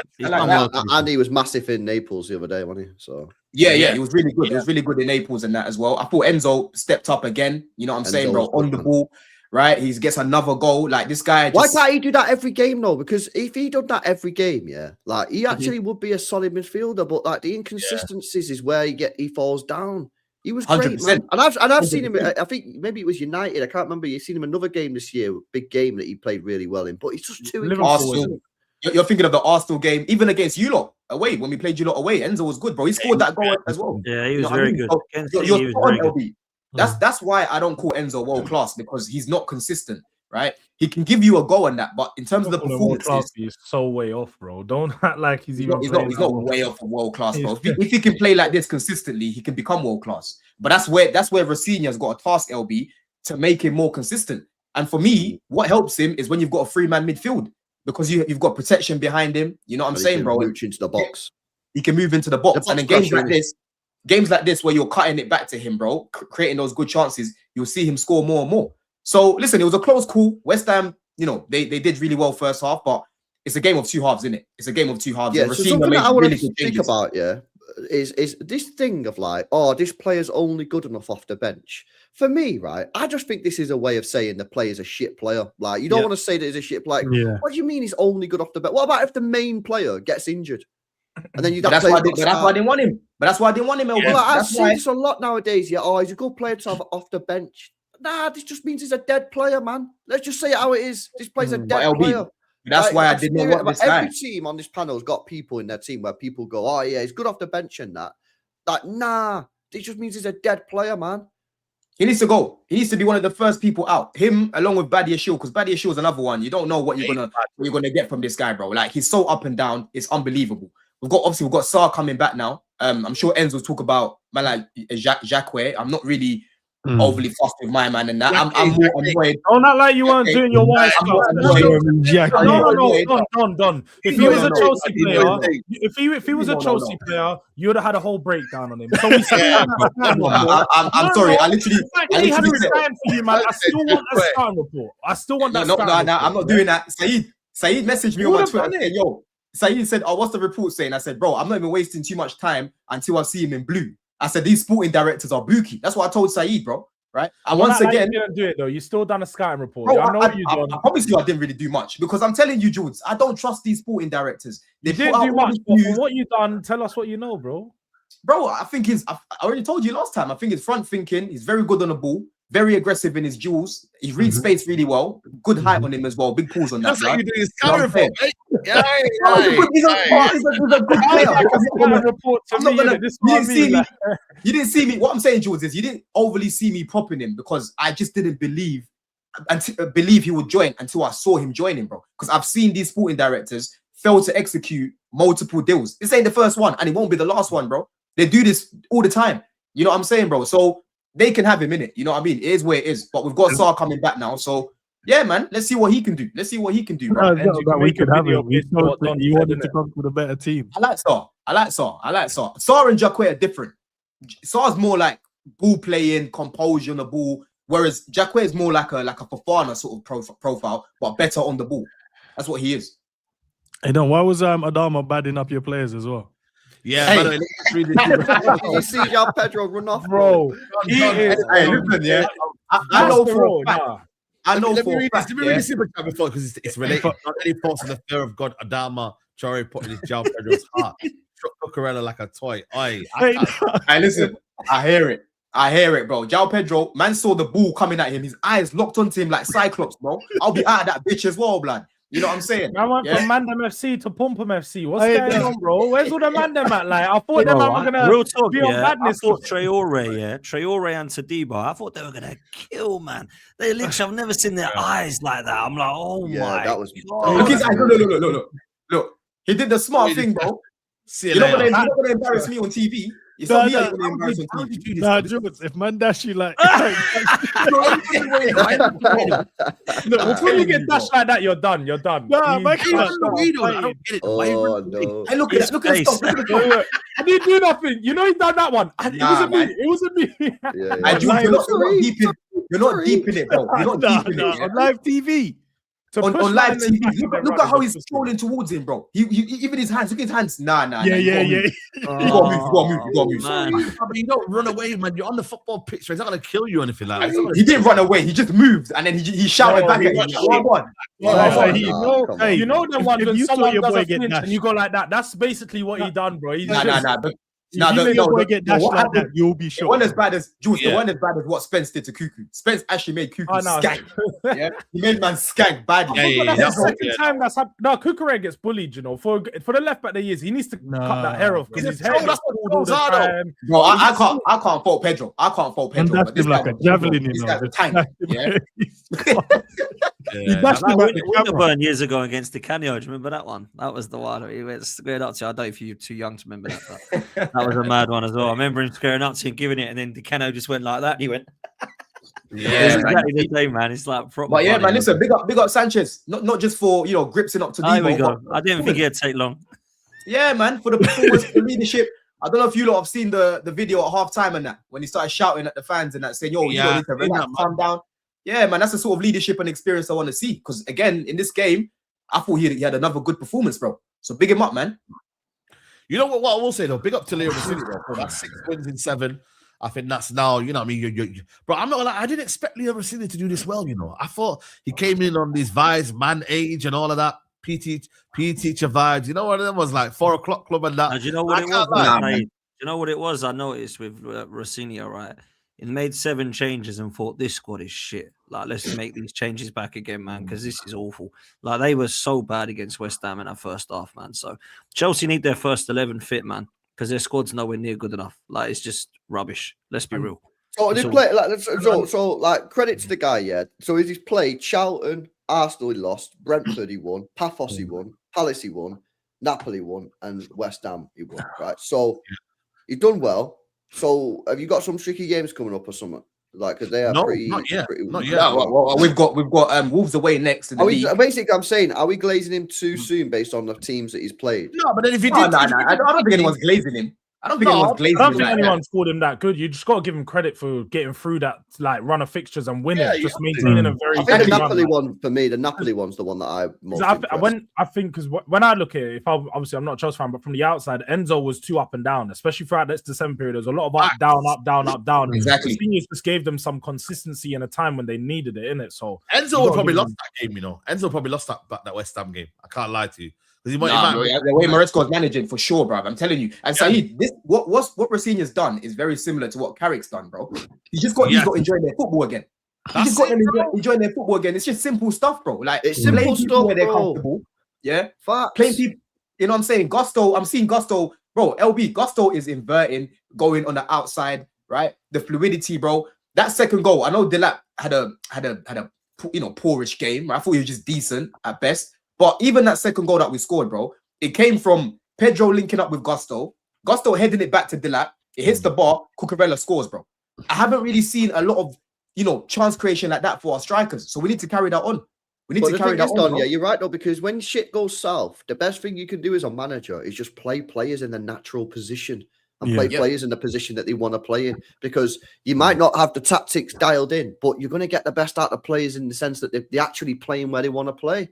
And he was massive in Naples the other day, wasn't he? So yeah, he was really good. He was really good in Naples and that as well. I thought Enzo stepped up again. You know what I'm saying, bro? On the ball. Right, he gets another goal. Like this guy. Why can't he do that every game though? Because if he did that every game, yeah, like he actually would be a solid midfielder. But like the inconsistencies is where he falls down. He was great, 100%. man. And I've seen him. I think maybe it was United. I can't remember. You've seen him another game this year, big game that he played really well in. But he's just too Arsenal. You're thinking of the Arsenal game, even against you lot away. When we played you lot away, Enzo was good, bro. He scored that goal as well. Yeah, he was very good. So you're spot on, LB. That's why I don't call Enzo world class, because he's not consistent, right? He can give you a go on that, but in terms of the performances, he's so way off, bro. Don't act like he's not way off of world class, bro. If he can play like this consistently, he can become world class. But that's where Rafinha's got a task, LB, to make him more consistent. And for me, what helps him is when you've got a 3-man midfield, because you've got protection behind him. You know what I'm saying, bro? Move into the box. He can move into the box, and in games like this where you're cutting it back to him, bro, creating those good chances, you'll see him score more and more. So listen, it was a close call. West Ham, you know, they did really well first half, but it's a game of two halves, isn't it? It's a game of two halves. Yeah, so something that I want to think about, is this thing of like, oh, this player's only good enough off the bench. For me, right, I just think this is a way of saying the player's a shit player. Like, you don't want to say that he's a shit player. What do you mean he's only good off the bench? What about if the main player gets injured? And then you. That's why I didn't want him. But that's why I didn't want him. Well, I see this a lot nowadays. Yeah, oh, he's a good player to have off the bench. Nah, this just means he's a dead player, man. Let's just say it how it is. This player's a dead player. That's why I didn't want this guy. Every team on this panel has got people in their team where people go, oh yeah, he's good off the bench and that. Like, nah, this just means he's a dead player, man. He needs to go. He needs to be one of the first people out. Him along with Badia Shield, because Badia Shield is another one. You don't know what you're gonna get from this guy, bro. Like, he's so up and down. It's unbelievable. We've got Sarr coming back now. I'm sure Enzo will talk about man like Jacques. I'm not really overly fussed with my man and that. I'm more annoyed. Oh, not like you weren't doing your wife stuff. No, Don. If he was a Chelsea player, if he was a Chelsea player, you would have had a whole breakdown on him. So we I'm sorry. I literally had a resign for you, man. I still want a star report. I still want that. No, I'm not doing that. Saeed messaged me on my Twitter saying, yo. Saeed said, oh, what's the report saying? I said, bro, I'm not even wasting too much time until I see him in blue. I said, these sporting directors are bookie. That's what I told Saeed, bro. Right? And once again, you didn't do it though. You still done a scouting report. Bro, I know you done. I promise you I didn't really do much because I'm telling you, Jules, I don't trust these sporting directors. They didn't do much. But what you done, tell us what you know, bro. Bro, I think I already told you last time. I think he's front thinking. He's very good on the ball. Very aggressive in his duels. He reads space really well. Good height on him as well. Big pulls on that. That's how you do his scouting report, mate. He's a good player. You didn't see me. What I'm saying, Jules, is you didn't overly see me popping him because I just didn't believe he would join until I saw him joining, bro. Because I've seen these sporting directors fail to execute multiple deals. This ain't the first one, and it won't be the last one, bro. They do this all the time. You know what I'm saying, bro? So they can have him in it. You know what I mean? It is where it is. But we've got Sarr coming back now. So, yeah, man. Let's see what he can do. Bro. We could have him. We thought that you wanted to come with a better team. I like Sarr. Sarr and Jacques are different. Sarr's more like ball playing, composure on the ball, whereas Jacques is more like a Fofana sort of profile, but better on the ball. That's what he is. Hey, Don, why was Adama badding up your players as well? Yeah, hey. You see João Pedro run off, bro. Hey, listen, yeah. I know for a fact. I know for a fact. Let me read this super chat before because it's related. Not any thoughts on the fear of God Adama Traore putting his João Pedro's heart. Struck Cucurella like a toy. Hey, listen. I hear it, bro. João Pedro, man saw the ball coming at him. His eyes locked onto him like Cyclops, bro. I'll be out of that bitch as well, blood. You know what I'm saying? I went from Mandem FC to Pum Pum FC. What's going on, bro? Where's all the Mandem at? Like, I thought them man were gonna real talk, be on madness. I thought Traore and Sadiba, I thought they were gonna kill, man. They literally, I've never seen their eyes like that. I'm like, oh my. That was look his eyes. Look. He did the smart thing, bro. You're not gonna embarrass me on TV. It's not me going to embarrass on TV. Nah, Jules, if man dash you like... Look, when you get dashed like that, you're done. Nah, man, I don't get it. Oh, no. Hey, look at that. I didn't do nothing. You know he done that one. It wasn't me. Yeah. You're not deep in it, bro. You're not deep in it. On live TV. On live TV, look at how he's strolling towards him, bro. He even his hands. Look at his hands. Nah. Yeah. You gotta move. Sorry, but you don't run away, man. You're on the football pitch. He's not gonna kill you or anything like that. He didn't run away. He just moved, and then he shouted back at him. You know the one when someone does a flinch and you go like that. That's basically what he done, bro. Get dashed like that, you'll be shocked. The one as bad as Jules, the one as bad as what Spence did to Cuckoo. Spence actually made Cuckoo skank. Yeah, he made man skank badly. That's the second time that's happened. No, Cucurella gets bullied, you know. For the left back that he is, he needs to cut that hair off because his hair gets pulled all the time. Bro, I can't fault Pedro. That's him like a javelin, this guy's a tank. Yeah. He dashed him at the camera years ago against Di Canio. Do you remember that one? That was the one he went squared up to. I don't know if you're too young to remember that. But that was a mad one as well. I remember him squaring up to and giving it, and then Di Canio just went like that. And he went. Yeah, exactly the same, man. It's like proper. But yeah, man. Listen, big up Sanchez. Not just for gripsing up to There we go. I didn't think it'd take long. Yeah, man. For the performance, the leadership. I don't know if you lot have seen the video at halftime and that when he started shouting at the fans and that saying, "Yo, you don't need to relax, calm down." Yeah, man, that's the sort of leadership and experience I want to see. Because again, in this game, I thought he had another good performance, bro. So big him up, man. You know what I will say though? Big up to Leo City, bro. That's 6 wins in 7. I think that's now, you know what I mean? Bro, I'm not like, I didn't expect Leo City to do this well, you know. I thought he came in on these vibes, man age and all of that. PE teacher vibes. You know, one of them was like 4 o'clock club and that. Do you know what I it can't was? lie. Mate? Do you know what it was? I noticed with Rosinha, right? He made 7 changes and thought this squad is shit. Like, let's make these changes back again, man, because this is awful. Like, they were so bad against West Ham in that first half, man. So Chelsea need their first 11 fit, man, because their squad's nowhere near good enough. Like, it's just rubbish. Let's be real. So they play like credit to the guy, yeah. So he's played Charlton, Arsenal he lost, Brentford he won, Paphos he won, Palace he won, Napoli won, and West Ham he won. Right. So he's done well. So have you got some tricky games coming up or something? Like, because they are not yet. Well, we've got Wolves away next in the league. Basically, I'm saying, are we glazing him too soon based on the teams that he's played? No, but then if you I don't think anyone's glazing him. I don't think anyone's called him that good. You just got to give him credit for getting through that like run of fixtures and winning. Just maintaining a very. I think the Napoli one for me. The Napoli one's the one that I most. Because when I look at it, obviously I'm not a Chelsea fan, but from the outside, Enzo was too up and down, especially throughout this December period. There's a lot of up, down. Exactly. The just gave them some consistency in a time when they needed it, innit? So Enzo would probably lost that game. You know, Enzo probably lost that West Ham game. I can't lie to you. The way Maresco's managing for sure, bro. I'm telling you. And Saeed, what Rosinha's done is very similar to what Carrick's done, bro. He's got enjoying their football again. Enjoying their football again. It's just simple stuff, bro. Like it's simple stuff where they're comfortable. Yeah, facts. Playing people. You know what I'm saying? Gusto. I'm seeing Gusto, bro. LB Gusto is inverting, going on the outside, right? The fluidity, bro. That second goal. I know Delap had a poorish game. Right? I thought he was just decent at best. But even that second goal that we scored, bro, it came from Pedro linking up with Gusto heading it back to Delap. It hits the bar. Cucurella scores, bro. I haven't really seen a lot of, chance creation like that for our strikers. So we need to carry that on. Yeah, you're right, though, because when shit goes south, the best thing you can do as a manager is just play players in the natural position and play players in the position that they want to play in. Because you might not have the tactics dialed in, but you're going to get the best out of players in the sense that they're actually playing where they want to play.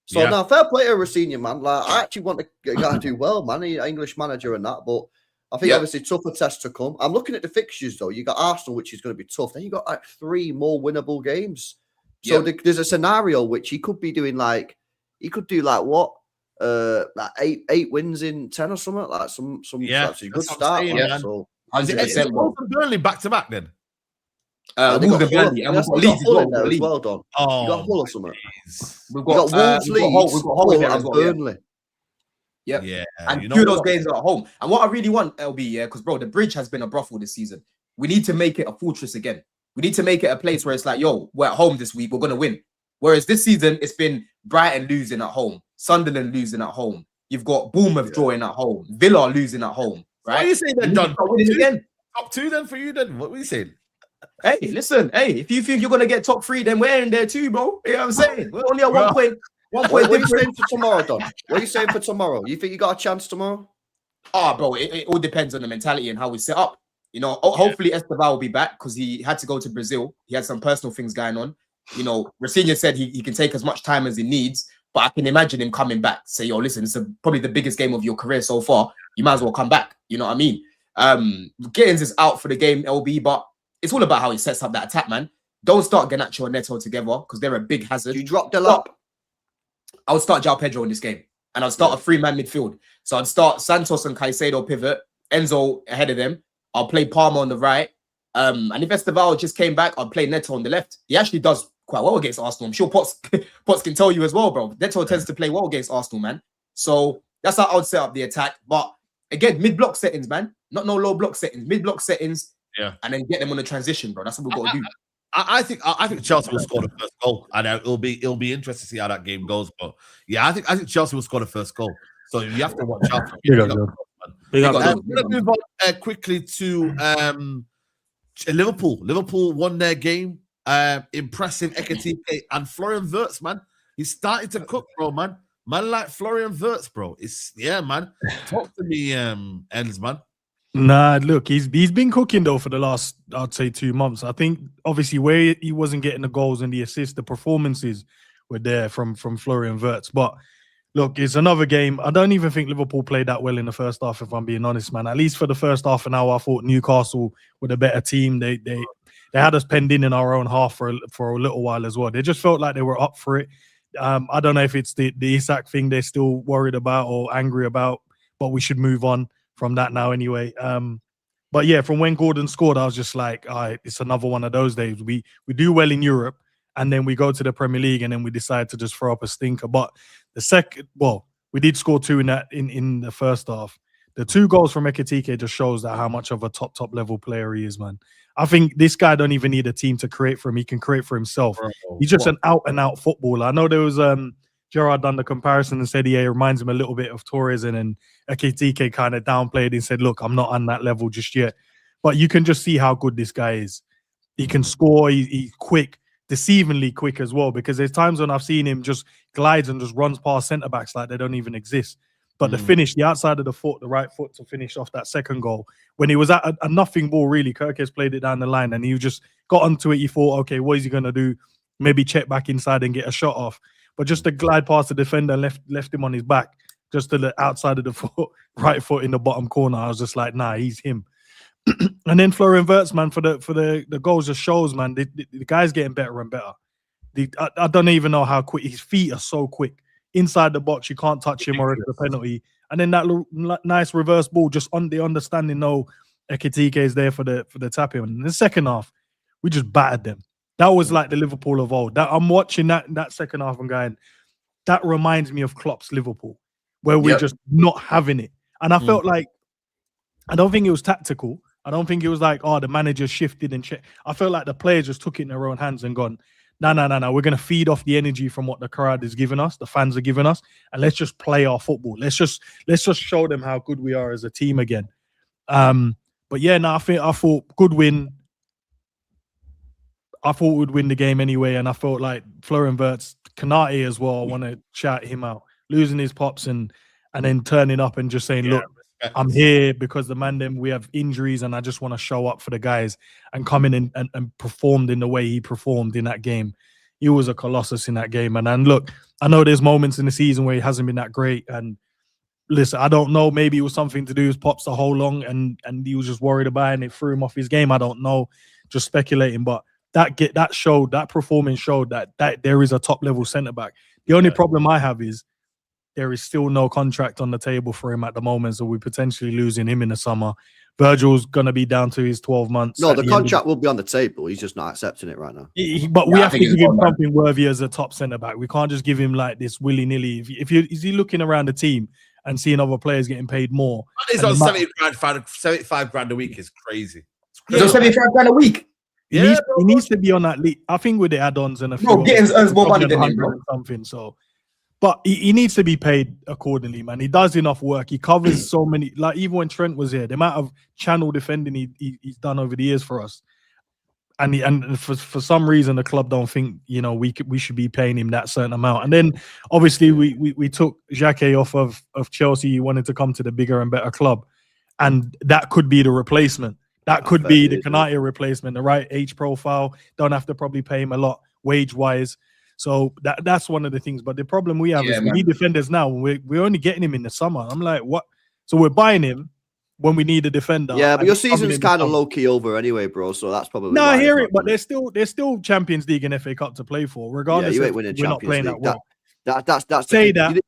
So now, fair play to Rosinha, man. Like, I actually want the guy to do well, man. He's an English manager and that, but I think obviously tougher tests to come. I'm looking at the fixtures though. You got Arsenal, which is going to be tough. Then you got like 3 more winnable games. So there's a scenario which he could be doing like what? Like 8 wins in 10 or something. Like some good start. So 100%. Burnley back to back then. Leeds as well done. Oh, you got Hull or something. We've got Wolves, Leeds, Hull and Burnley. Yeah. And 2 of those games are at home. And what I really want, LB, because bro, the bridge has been a brothel this season. We need to make it a fortress again. We need to make it a place where it's like, yo, we're at home this week, we're gonna win. Whereas this season, it's been Brighton losing at home, Sunderland losing at home. You've got Bournemouth drawing at home, Villa losing at home. Right? What are you saying then, Don? Again. Top 2 then for you then? What were you saying? Hey, listen. Hey, if you think you're gonna get top 3, then we're in there too, bro. You know what I'm saying? We're only at 1 point. What are you saying for tomorrow, Don? What are you saying for tomorrow? You think you got a chance tomorrow? Bro, it all depends on the mentality and how we set up. You know, hopefully Esteval will be back because he had to go to Brazil. He had some personal things going on. You know, Rosinha said he can take as much time as he needs, but I can imagine him coming back. Say, yo, listen, it's probably the biggest game of your career so far. You might as well come back. You know what I mean? Gittins is out for the game, LB, but it's all about how he sets up that attack, man. Don't start Garnacho and Neto together because they're a big hazard. You dropped the up. I would start João Pedro in this game, and I'd start a 3-man midfield. So I'd start Santos and Caicedo pivot, Enzo ahead of them. I'll play Palmer on the right. And if Esteval just came back, I'd play Neto on the left. He actually does quite well against Arsenal. I'm sure Potts can tell you as well, bro. Neto tends to play well against Arsenal, man. So that's how I would set up the attack. But again, mid-block settings, man. Not no low block settings. Mid-block settings. Yeah. And then get them on the transition, bro. That's what we've got to do. I think Chelsea will score the first goal, and it'll be interesting to see how that game goes. But yeah, I think Chelsea will score the first goal. So you have to watch out. We're going to move on quickly to Liverpool. Liverpool won their game. Impressive Ekitike and Florian Wirtz, man. He's starting to cook, bro, man. Man like Florian Wirtz, bro. Man. Talk to me, Ends, man. Nah, look, he's been cooking though for the last, I'd say, 2 months. I think obviously where he wasn't getting the goals and the assists, the performances were there from Florian Wirtz. But look, it's another game. I don't even think Liverpool played that well in the first half, if I'm being honest, man. At least for the first half an hour, I thought Newcastle were the better team. They had us penned in our own half for a little while as well. They just felt like they were up for it. I don't know if it's the Isak thing they're still worried about or angry about, but we should move on from that now anyway. But yeah, from when Gordon scored, I was just like, all right, it's another one of those days. We do well in Europe, and then we go to the Premier League, and then we decide to just throw up a stinker. But we did score 2 in the first half. The 2 goals from Ekitike just shows that how much of a top level player he is, man. I think this guy don't even need a team to create for him. He can create for himself. He's just an out and out footballer. I know there was Gerard done the comparison and said, yeah, it reminds him a little bit of Torres, and then Ekitike kind of downplayed and said, look, I'm not on that level just yet. But you can just see how good this guy is. He can score. He's quick, deceivingly quick as well, because there's times when I've seen him just glides and just runs past centre-backs like they don't even exist. But the finish, the outside of the foot, the right foot to finish off that second goal, when he was at a nothing ball, really, Carrick has played it down the line, and he just got onto it. He thought, okay, what is he going to do? Maybe check back inside and get a shot off. But just to glide past the defender, left him on his back, just to the outside of the foot, right foot in the bottom corner. I was just like, nah, he's him. And then Florian Wirtz, man, for the goals just shows, man, the guy's getting better and better. I don't even know how quick. His feet are so quick. Inside the box, you can't touch him or it's a penalty. And then that nice reverse ball, just on the understanding, no, Ekitike is there for the tapping. And in the second half, we just battered them. That was like the Liverpool of old. I'm watching that second half and going, that reminds me of Klopp's Liverpool, where we're just not having it. And I felt like, I don't think it was tactical. I don't think it was like, oh, the manager shifted and checked. I felt like the players just took it in their own hands and gone, no. We're going to feed off the energy from what the crowd is giving us, the fans are giving us, and let's just play our football. Let's just show them how good we are as a team again. But yeah, I thought good win. I thought we'd win the game anyway, and I felt like Florian Wirtz, Kanate as well. I want to shout him out, losing his pops and then turning up and just saying, look, I'm here because we have injuries, and I just want to show up for the guys, and come in and performed in the way he performed in that game. He was a colossus in that game. And look, I know there's moments in the season where he hasn't been that great. And listen, I don't know. Maybe it was something to do with pops the whole long, and he was just worried about it and it threw him off his game. I don't know. Just speculating. But that performance showed that there is a top level centre back. The only problem I have is there is still no contract on the table for him at the moment, so we're potentially losing him in the summer. Virgil's going to be down to his 12 months. No, the contract will be on the table. He's just not accepting it right now. But we have to give him something worthy as a top centre-back. We can't just give him like this willy-nilly. Is he looking around the team and seeing other players getting paid more? He's on 75 grand a week is crazy. So 75 grand a week? He needs to be on that league. I think with the add-ons and a few. No, Gittins earns more money than him, bro. Something, so. But he needs to be paid accordingly, man. He does enough work. He covers so many, like even when Trent was here, the amount of channel defending he's done over the years for us. And for some reason, the club don't think, we should be paying him that certain amount. And then obviously we took Xhaka off of Chelsea. He wanted to come to the bigger and better club. And that could be the replacement. That could be the Kanate replacement, the right age profile. Don't have to probably pay him a lot wage-wise. So that's one of the things. But the problem we have is we need defenders now. We're only getting him in the summer. I'm like, what? So we're buying him when we need a defender. Yeah, but your season's kind of low-key over anyway, bro. So that's probably no, I hear it. But there's still Champions League and FA Cup to play for, regardless. You ain't winning Champions League. That well. That's say that.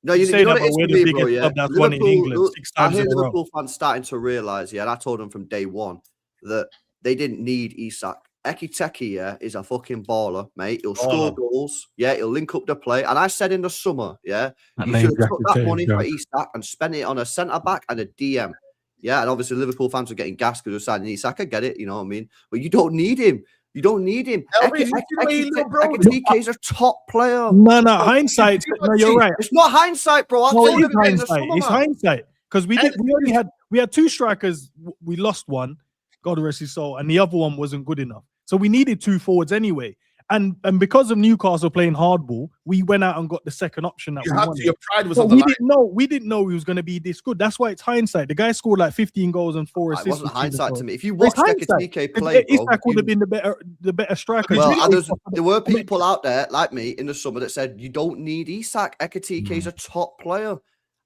No, you know what it is we're the biggest club that's won in England 6 times in a row. Liverpool fans starting to realise, and I told them from day one that they didn't need Isak. Ekitike, is a fucking baller, mate. He'll score goals. Yeah, he'll link up the play. And I said in the summer, you should have took that money for Isak and spent it on a centre-back and a DM. Yeah, and obviously Liverpool fans are getting gassed because they're signing Isak. I get it, you know what I mean? But you don't need him. Ekitike is a top player. No, hindsight. No, you're right. It's not hindsight, bro. It's hindsight. Because we had 2 strikers. We lost one, God rest his soul, and the other one wasn't good enough. So we needed 2 forwards anyway. And because of Newcastle playing hardball, we went out and got the second option that we wanted. Your pride was on the line. We didn't know he was going to be this good. That's why it's hindsight. The guy scored like 15 goals and 4 assists. It wasn't hindsight to me. If you watch Ekitike play, bro, Isak would have been the better striker. Well, there were people out there like me in the summer that said you don't need Isak. Ekitike is a top player.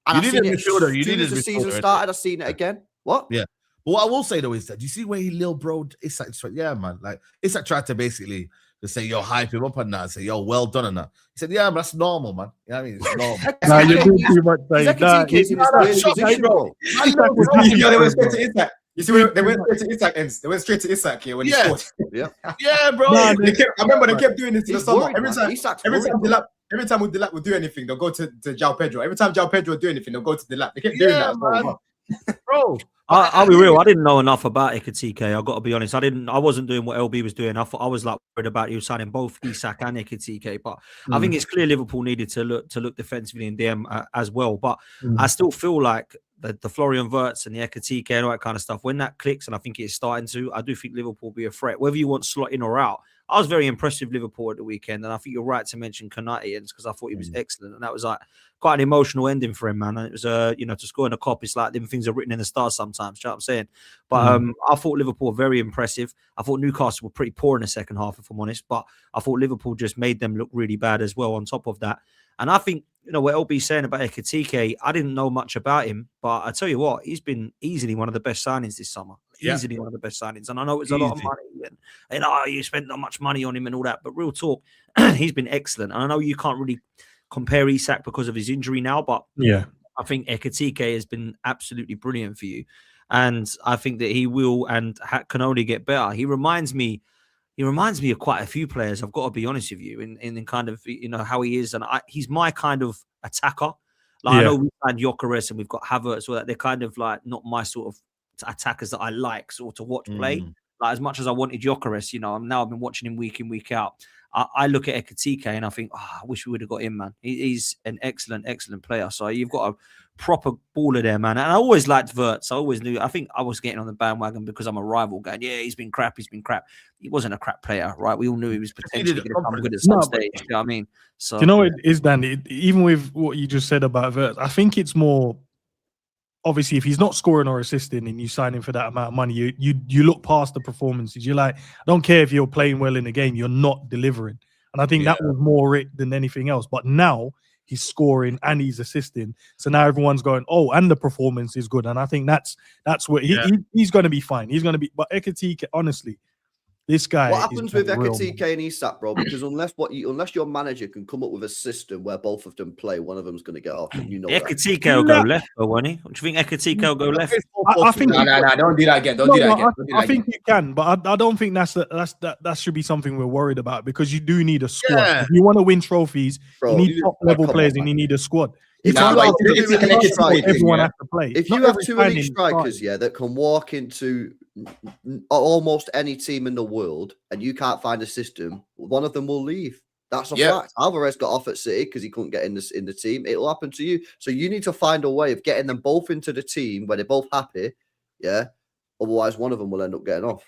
And you needed a midfielder. You needed the season started. I've seen it again. What? Yeah. But what I will say though is that you see where he lil broed Isak. Yeah, man. Like Isak tried to basically to say, yo, hype him up and that, say, yo, well done and that. He said, yeah, but that's normal, man. You know what I mean? It's normal. Nah, you're doing too much. They went straight to Isak. You see, they went straight to Isak ends. They went straight to Isak here when he scored. Yeah, bro. I remember they kept doing this to the summer. Worried, Every time Delap would do anything, they'll go to João Pedro. Every time João Pedro would do anything, they'll go to Delap. They kept doing that as well. Bro. I'll be real. I didn't know enough about Ekitike. I got to be honest. I wasn't doing what LB was doing. I was like worried about you signing both Isak and Ekitike. But I think it's clear Liverpool needed to look defensively in DM as well. But I still feel like the Florian Wirtz and the Ekitike and all that kind of stuff, when that clicks, and I think it's starting to, I do think Liverpool will be a threat. Whether you want slot in or out, I was very impressed with Liverpool at the weekend, and I think you're right to mention Konate because I thought he was excellent, and that was like quite an emotional ending for him, man. And it was to score in a cop, it's like them things are written in the stars sometimes. You know what I'm saying? But I thought Liverpool were very impressive. I thought Newcastle were pretty poor in the second half, if I'm honest. But I thought Liverpool just made them look really bad as well. On top of that, and I think what LB's saying about Ekitike, I didn't know much about him, but I tell you what, he's been easily one of the best signings this summer. Easily one of the best signings. And I know it's a lot of money and you spent not much money on him and all that, but real talk, he's been excellent. And I know you can't really compare Isak because of his injury now, but I think Ekitike has been absolutely brilliant for you. And I think that he will and can only get better. He reminds me of quite a few players, I've got to be honest with you, in kind of, how he is. And he's my kind of attacker. Like I know we've had Gyökeres and we've got Havertz, so that they're kind of like not my sort of attackers that I like sort of to watch play. Like as much as I wanted Gyökeres, I've been watching him week in, week out. I look at Ekitike and I think, I wish we would have got him, man. He's an excellent player. So you've got a proper baller there, man. And I always liked Wirtz. I always knew. I think I was getting on the bandwagon because I'm a rival going, he's been crap. He wasn't a crap player, right? We all knew he was potentially going to come good at some stage. You know what I mean? So, do you know what it is, Dan? Even with what you just said about Wirtz, I think it's more, obviously, if he's not scoring or assisting and you sign him for that amount of money, you look past the performances. You're like, I don't care if you're playing well in the game, you're not delivering. And I think that was more it than anything else. But now he's scoring and he's assisting. So now everyone's going, oh, and the performance is good. And I think that's what he's going to be fine. He's going to be, but Ekitike, honestly, this guy. What happens with Ekitike and Isak, bro? Because unless your manager can come up with a system where both of them play, one of them's going to get off. Ekitike will go left, though, won't he? Do you think Ekitike will go left? I think no, don't do that again. Don't do that again. I think you can, but I don't think that should be something we're worried about because you do need a squad. Yeah. If you want to win trophies, you need top level players and you need a squad. Everyone has to play. If you have two elite strikers, that can walk into almost any team in the world and you can't find a system, one of them will leave. That's a fact. Alvarez got off at City because he couldn't get in the team. It'll happen to you. So you need to find a way of getting them both into the team where they're both happy. Yeah. Otherwise, one of them will end up getting off.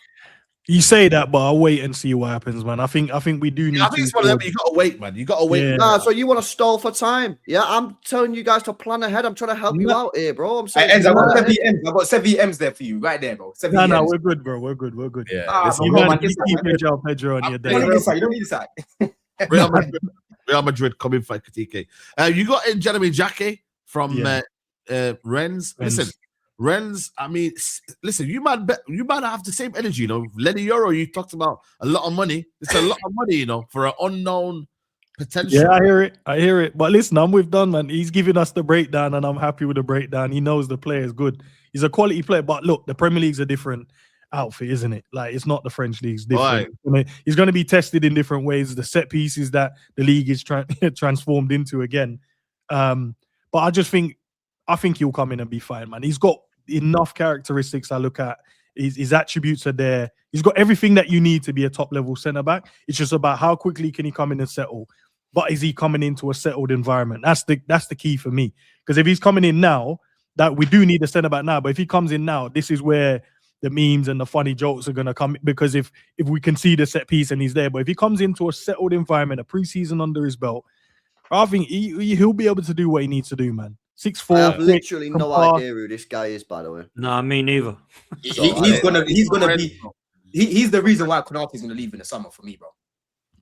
You say that, but I'll wait and see what happens, man. I think we do need. I think it's one of them. You gotta wait, man. You gotta wait. Yeah. So you want to stall for time? Yeah, I'm telling you guys to plan ahead. I'm trying to help you out here, bro. I'm saying. I've got 7 M's there for you, right there, bro. No, we're good, bro. We're good. Yeah. You keep João Pedro on your day. You don't need this. Real Madrid coming for Ekitike. You got in Jeremy Jacquet from Rennes. Listen. Rennes, I mean, listen, you might have the same energy, Lenny Euro, you talked about a lot of money. It's a lot of money, for an unknown potential. Yeah, I hear it. But listen, I'm with Don, man. He's giving us the breakdown, and I'm happy with the breakdown. He knows the player is good. He's a quality player. But look, the Premier League's a different outfit, isn't it? Like, it's not the French league's different. Right. He's going to be tested in different ways. The set pieces that the league is transformed into again. But I think he'll come in and be fine, man. He's got enough characteristics. I look at his attributes are there. He's got everything that you need to be a top level centre back. It's just about how quickly can he come in and settle. But is he coming into a settled environment? That's the key for me. Because if he's coming in now, that we do need a centre back now. But if he comes in now, this is where the memes and the funny jokes are going to come. Because if we can see the set piece and he's there, but if he comes into a settled environment, a pre-season under his belt, I think he'll be able to do what he needs to do, man. 6'4". I have literally no idea who this guy is, by the way. No, me neither. He's gonna be. He's the reason why Konate is gonna leave in the summer for me, bro.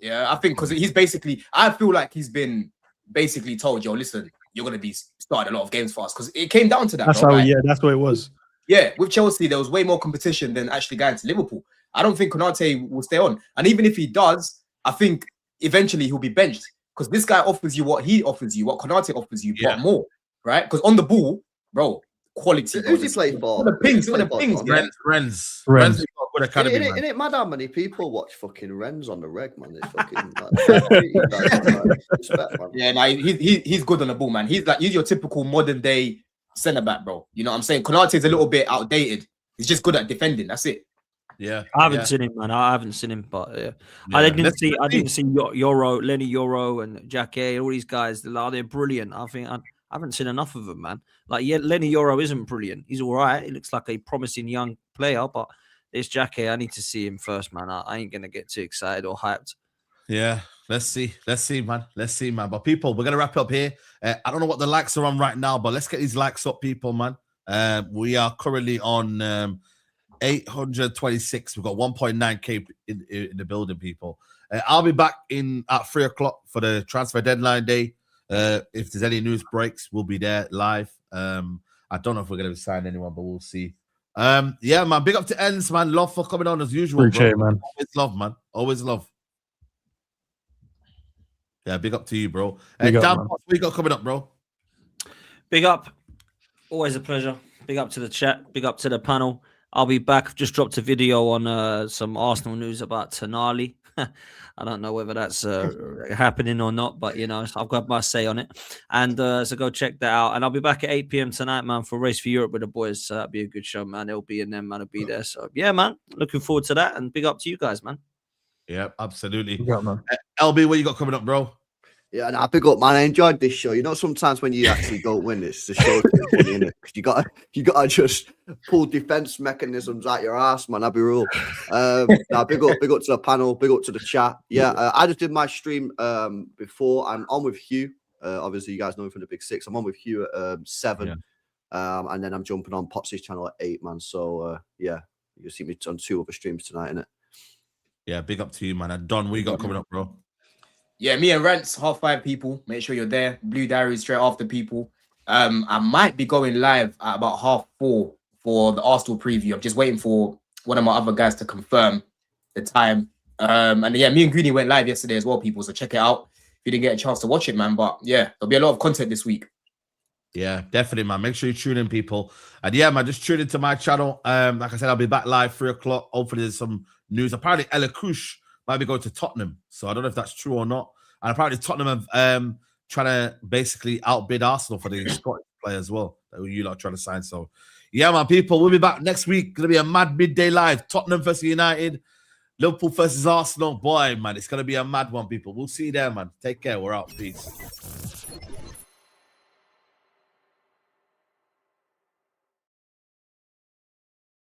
Yeah, I think because I feel like he's been basically told, yo, listen, you're gonna be starting a lot of games for us because it came down to that. That's that's what it was. Yeah, with Chelsea, there was way more competition than actually going to Liverpool. I don't think Konate will stay on, and even if he does, I think eventually he'll be benched because this guy offers you what he offers you, what Konate offers you, but more, right? Because on the ball, bro, quality. Who's he play for? The pings, yeah. Rennes. Rennes. He's got a good academy, man. Isn't it mad how many people watch fucking Rennes on the reg, man? It's fucking respect, man. Yeah, nah, he's good on the ball, man. He's your typical modern day centre back, bro. You know what I'm saying? Konate is a little bit outdated. He's just good at defending. That's it. Yeah, I haven't seen him, man. I haven't seen him, but I didn't see Yoro, Lenny Yoro, and Jacquet, all these guys. They're brilliant. I haven't seen enough of them, man. Like, yeah, Lenny Yoro isn't brilliant. He's all right. He looks like a promising young player, but it's Jacquet. I need to see him first, man. I ain't gonna get too excited or hyped. Yeah, let's see, man. But people, we're gonna wrap up here. I don't know what the likes are on right now, but let's get these likes up, people, man. We are currently on 826. We've got 1.9k in the building, people. I'll be back at 3 o'clock for the transfer deadline day. If there's any news breaks, we'll be there live. I don't know if we're gonna sign anyone, but we'll see. Yeah, man. Big up to Ends, man. Love for coming on as usual. Appreciate, man. Always love, man. Always love. Yeah, big up to you, bro. Big up, Dan, man. what you got coming up, bro? Big up. Always a pleasure. Big up to the chat. Big up to the panel. I'll be back. Just dropped a video on some Arsenal news about Tonali. I don't know whether that's happening or not, but, you know, I've got my say on it. And so go check that out. And I'll be back at 8 p.m. tonight, man, for Race for Europe with the boys. So that'll be a good show, man. It'll be in them, man. I'll be there. So, yeah, man. Looking forward to that. And big up to you guys, man. Yeah, absolutely. Big up, man. LB, what you got coming up, bro? Yeah, and I pick up, man. I enjoyed this show. You know, sometimes when you actually don't win, it's the show too funny, innit? Because you gotta just pull defense mechanisms out your ass, man. That'd be real. Now, big up to the panel, big up to the chat. Yeah, I just did my stream before. I'm on with Hugh. Obviously, you guys know me from the Big Six. I'm on with Hugh at 7, and then I'm jumping on Potsy's channel at 8, man. So yeah, you'll see me on 2 other streams tonight, innit? Yeah, big up to you, man. And Don, what you got coming up, bro? Yeah, me and Rants, 5:30 people. Make sure you're there. Blue Diary straight after people. I might be going live at about 3:30 for the Arsenal preview. I'm just waiting for one of my other guys to confirm the time. And yeah, me and Greeny went live yesterday as well, people. So check it out if you didn't get a chance to watch it, man. But yeah, there'll be a lot of content this week. Yeah, definitely, man. Make sure you tune in, people. And yeah, man, just tune into my channel. Like I said, I'll be back live 3 o'clock. Hopefully, there's some news. Apparently, Ella Kouch might be going to Tottenham. So I don't know if that's true or not. And apparently Tottenham have trying to basically outbid Arsenal for the Scottish player as well. That you lot trying to sign. So yeah, man, people, we'll be back next week. Gonna be a mad midday live. Tottenham versus United, Liverpool versus Arsenal. Boy, man, it's gonna be a mad one, people. We'll see you there, man. Take care. We're out. Peace.